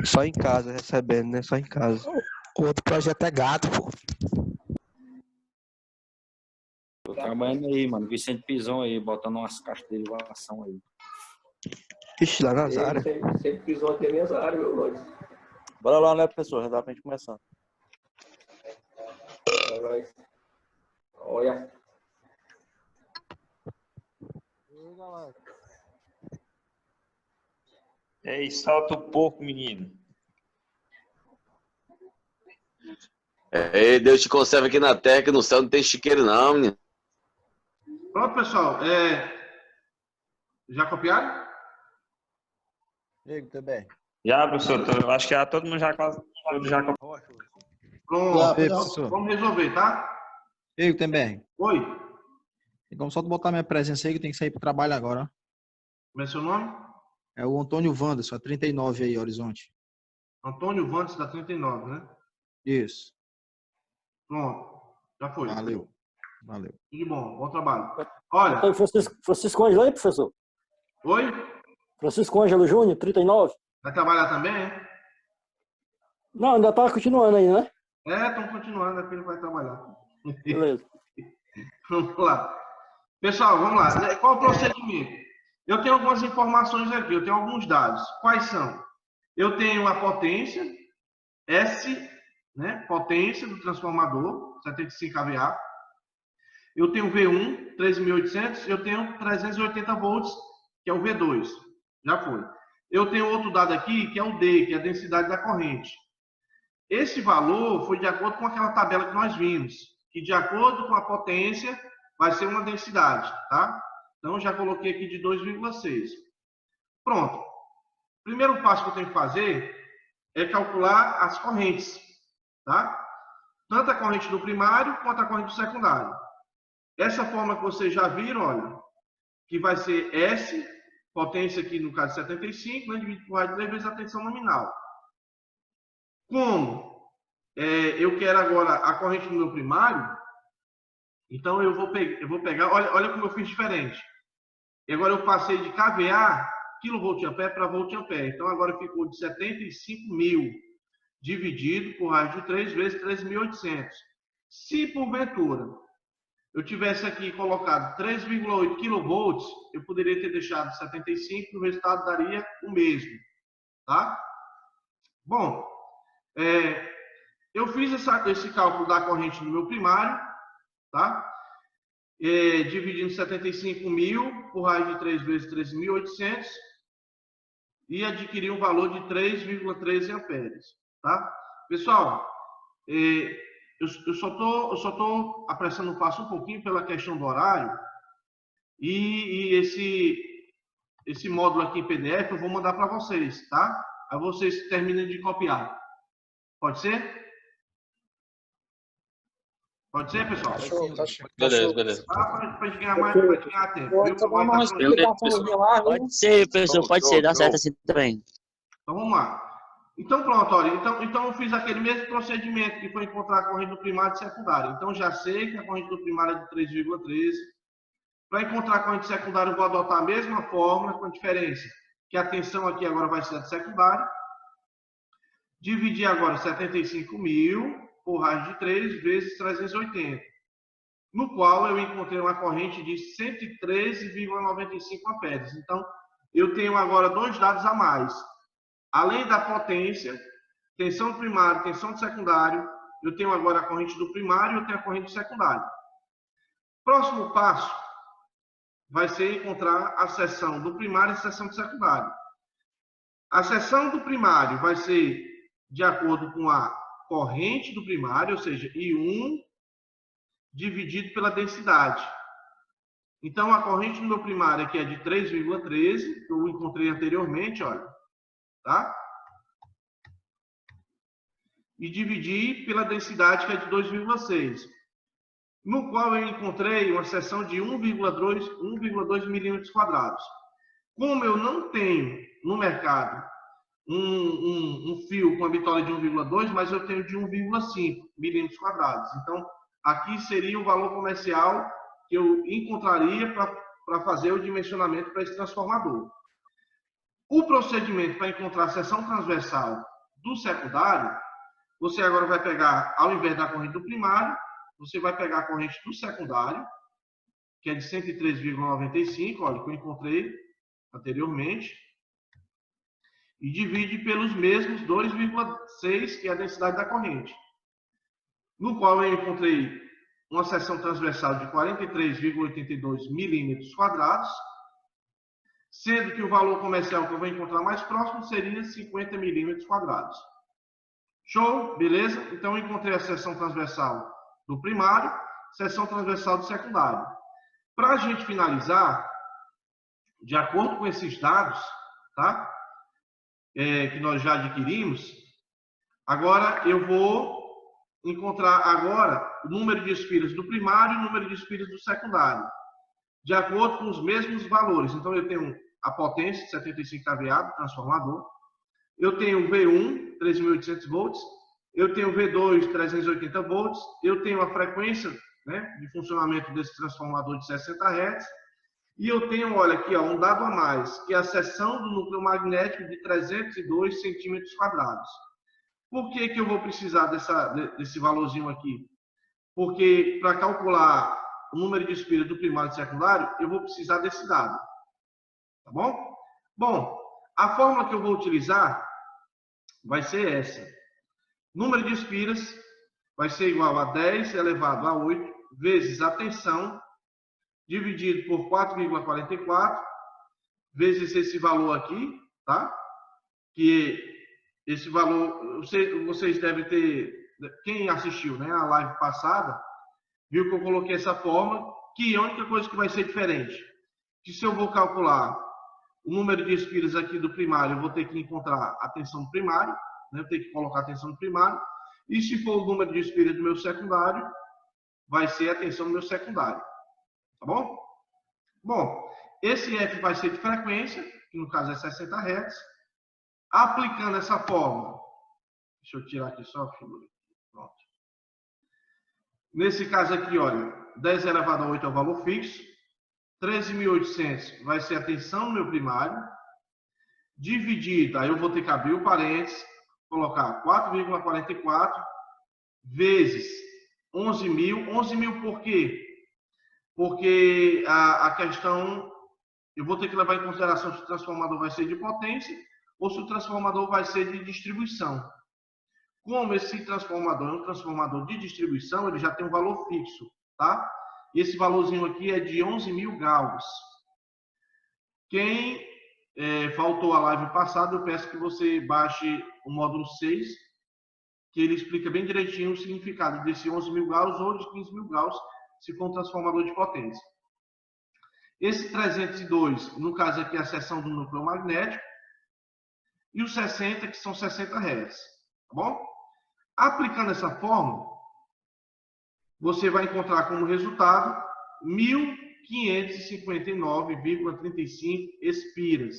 Só em casa recebendo, né? Só em casa. O outro projeto é gato, pô. Tô trabalhando aí, mano. Vicente Pison aí, botando umas caixas de elevação aí. Ixi, lá nas áreas. Sempre pisou aqui nas minhas áreas, meu nós. Bora lá, né, professor? Já dá pra gente começar. Olha. Ei, solta o porco, menino. Ei, Deus te conserva aqui na terra, que no céu não tem chiqueiro não, menino. Pronto, pessoal. Já copiaram? Diego também. Já, professor. Acho que todo mundo já copiou. Pronto. Ei, professor. Vamos resolver, tá? Diego também. Oi. Tem como só tu botar minha presença aí que eu tenho que sair pro trabalho agora, ó. Como é seu nome? É o Antônio Wanderson, 39 aí, Horizonte. Antônio Vantes, da 39, né? Isso. Pronto. Já foi. Valeu. Valeu. Tudo bom. Bom trabalho. Olha. Então, Francisco Ângelo aí, professor? Oi? Francisco Ângelo Júnior, 39. Vai trabalhar também, é? Não, ainda tá continuando aí, né? Estão continuando, aqui ele vai trabalhar. Beleza. Vamos lá. Pessoal, vamos lá. Qual o procedimento? Eu tenho algumas informações aqui, eu tenho alguns dados. Quais são? Eu tenho a potência, S, né? Potência do transformador, 75 kVA. Eu tenho V1, 13.800. Eu tenho 380 volts, que é o V2. Já foi. Eu tenho outro dado aqui, que é o D, que é a densidade da corrente. Esse valor foi de acordo com aquela tabela que nós vimos, que de acordo com a potência vai ser uma densidade, tá? Então, já coloquei aqui de 2,6. Pronto. Primeiro passo que eu tenho que fazer é calcular as correntes, tá? Tanto a corrente do primário quanto a corrente do secundário. Essa forma que vocês já viram, olha, que vai ser S, potência aqui no caso 75, né, dividido por raiz de 3 vezes a tensão nominal. Como eu quero agora a corrente do meu primário, então eu vou pegar, olha como eu fiz diferente. E agora eu passei de kVA, kVA, para voltampere. Então agora ficou de 75.000 dividido por raiz de 3 vezes 3.800. Se porventura eu tivesse aqui colocado 3,8 kV, eu poderia ter deixado 75 e o resultado daria o mesmo. Tá? Bom, eu fiz esse cálculo da corrente no meu primário, tá? Dividindo 75.000 por raiz de 3 vezes 3.800 e adquiri um valor de 3,13 amperes, tá? Pessoal, eu só tô apressando o passo um pouquinho pela questão do horário e esse módulo aqui em PDF eu vou mandar para vocês, tá? Aí vocês terminem de copiar. Pode ser? Pode ser, pessoal? Beleza. Para a gente ganhar tempo. Pode ser, professor, pode ser, dá certo assim também. Então vamos lá. Então pronto, olha. Então eu fiz aquele mesmo procedimento que foi encontrar a corrente do primário e secundário. Então já sei que a corrente do primário é de 3,13. Para encontrar a corrente secundária eu vou adotar a mesma fórmula, com a diferença que a tensão aqui agora vai ser a de secundário. Dividir agora 75.000 por raiz de 3 vezes 380, no qual eu encontrei uma corrente de 113,95 amperes. Então, eu tenho agora dois dados a mais. Além da potência, tensão do primário e tensão do secundário, eu tenho agora a corrente do primário e eu tenho a corrente do secundário. Próximo passo vai ser encontrar a seção do primário e a seção do secundário. A seção do primário vai ser de acordo com a corrente do primário, ou seja, I1 dividido pela densidade. Então, a corrente do meu primário aqui é de 3,13, que eu encontrei anteriormente, olha. Tá? E dividir pela densidade, que é de 2,6. no qual eu encontrei uma seção de 1,2 milímetros quadrados. Como eu não tenho no mercado um fio com a bitola de 1,2, mas eu tenho de 1,5 milímetros quadrados. Então, aqui seria o valor comercial que eu encontraria para fazer o dimensionamento para esse transformador. O procedimento para encontrar a seção transversal do secundário, você agora vai pegar, ao invés da corrente do primário, você vai pegar a corrente do secundário, que é de 103,95, olha, que eu encontrei anteriormente, e divide pelos mesmos 2,6, que é a densidade da corrente, no qual eu encontrei uma seção transversal de 43,82 milímetros quadrados, sendo que o valor comercial que eu vou encontrar mais próximo seria 50 milímetros quadrados. Show? Beleza? Então, eu encontrei a seção transversal do primário, seção transversal do secundário. Para a gente finalizar, de acordo com esses dados, tá? Que nós já adquirimos, agora eu vou encontrar agora o número de espiras do primário e o número de espiras do secundário, de acordo com os mesmos valores. Então, eu tenho a potência de 75 kVA do transformador, eu tenho o V1, 3.800 volts, eu tenho o V2, 380 volts, eu tenho a frequência, né, de funcionamento desse transformador de 60 Hz, e eu tenho, olha aqui, ó, um dado a mais, que é a seção do núcleo magnético de 302 centímetros quadrados. Por que que eu vou precisar desse valorzinho aqui? Porque para calcular o número de espiras do primário e secundário, eu vou precisar desse dado. Tá bom? Bom, a fórmula que eu vou utilizar vai ser essa. Número de espiras vai ser igual a 10 elevado a 8 vezes a tensão, dividido por 4,44, vezes esse valor aqui, tá? Que esse valor, vocês devem ter, quem assistiu, né, a live passada, viu que eu coloquei essa fórmula, que a única coisa que vai ser diferente, que se eu vou calcular o número de espiras aqui do primário, eu vou ter que encontrar a tensão do primário, né, eu tenho que colocar a tensão do primário, e se for o número de espiras do meu secundário, vai ser a tensão do meu secundário. Tá bom? Bom, esse F vai ser de frequência, que no caso é 60 Hz. Aplicando essa fórmula, deixa eu tirar aqui só a figura. Pronto. Nesse caso aqui, olha, 10 elevado a 8 é o valor fixo, 13.800 vai ser a tensão no meu primário, dividido, aí eu vou ter que abrir o parênteses, colocar 4,44 vezes 11.000. 11.000 por quê? Porque a questão, eu vou ter que levar em consideração se o transformador vai ser de potência ou se o transformador vai ser de distribuição. Como esse transformador é um transformador de distribuição, ele já tem um valor fixo, tá? E esse valorzinho aqui é de 11.000 gauss. Quem faltou a live passada, eu peço que você baixe o módulo 6, que ele explica bem direitinho o significado desse 11.000 gauss ou de 15.000 gauss, se for um transformador de potência. Esse 302, no caso aqui, é a seção do núcleo magnético, e os 60, que são 60 Hz. Tá bom? Aplicando essa fórmula, você vai encontrar como resultado 1.559,35 espiras.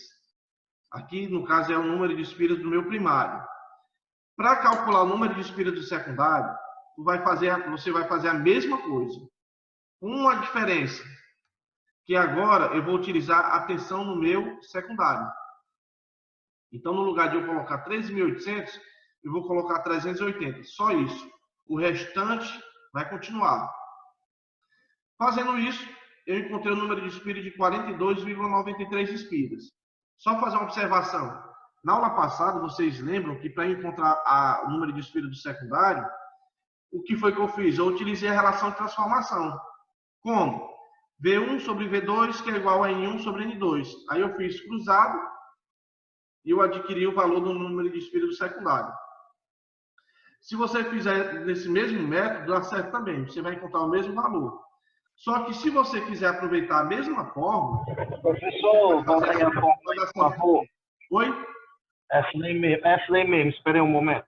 Aqui, no caso, é o número de espiras do meu primário. Para calcular o número de espiras do secundário, você vai fazer a mesma coisa. Uma diferença, que agora eu vou utilizar a tensão no meu secundário. Então, no lugar de eu colocar 13.800, eu vou colocar 380. Só isso. O restante vai continuar. Fazendo isso, eu encontrei o número de espiras de 42,93 espiras. Só fazer uma observação. Na aula passada, vocês lembram que para encontrar o número de espiras do secundário, o que foi que eu fiz? Eu utilizei a relação de transformação. Como? V1 sobre V2, que é igual a N1 sobre N2. Aí eu fiz cruzado e eu adquiri o valor do número de espiras do secundário. Se você fizer nesse mesmo método, dá certo também. Você vai encontrar o mesmo valor. Só que se você quiser aproveitar a mesma fórmula... Professor, volta aí a fórmula, por favor. Oi? Essa daí mesmo. Espere um momento.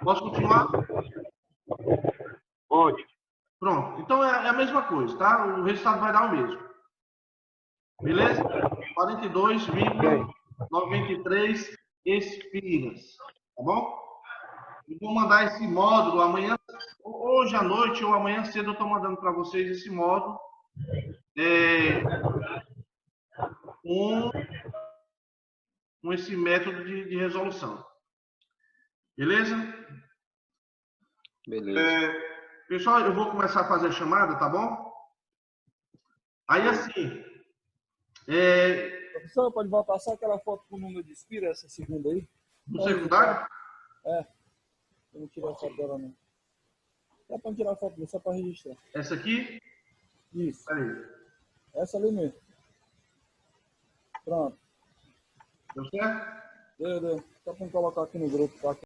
Posso continuar? Pode. Pronto. Então é a mesma coisa, tá? O resultado vai dar o mesmo. Beleza? 42,93 espigas. Tá bom? Eu vou mandar esse módulo amanhã, hoje à noite ou amanhã cedo eu estou mandando para vocês esse módulo com esse método de resolução. Beleza? Beleza. Pessoal, eu vou começar a fazer a chamada, tá bom? Aí assim... Professor, pode voltar só aquela foto com o número de Spira, essa segunda aí? No secundário? É. Eu não tirei a foto dela, não. Dá pra tirar a foto, só pra registrar. Essa aqui? Isso. Aí. Essa ali mesmo. Pronto. Deu certo? Deu. Só pra colocar aqui no grupo, tá?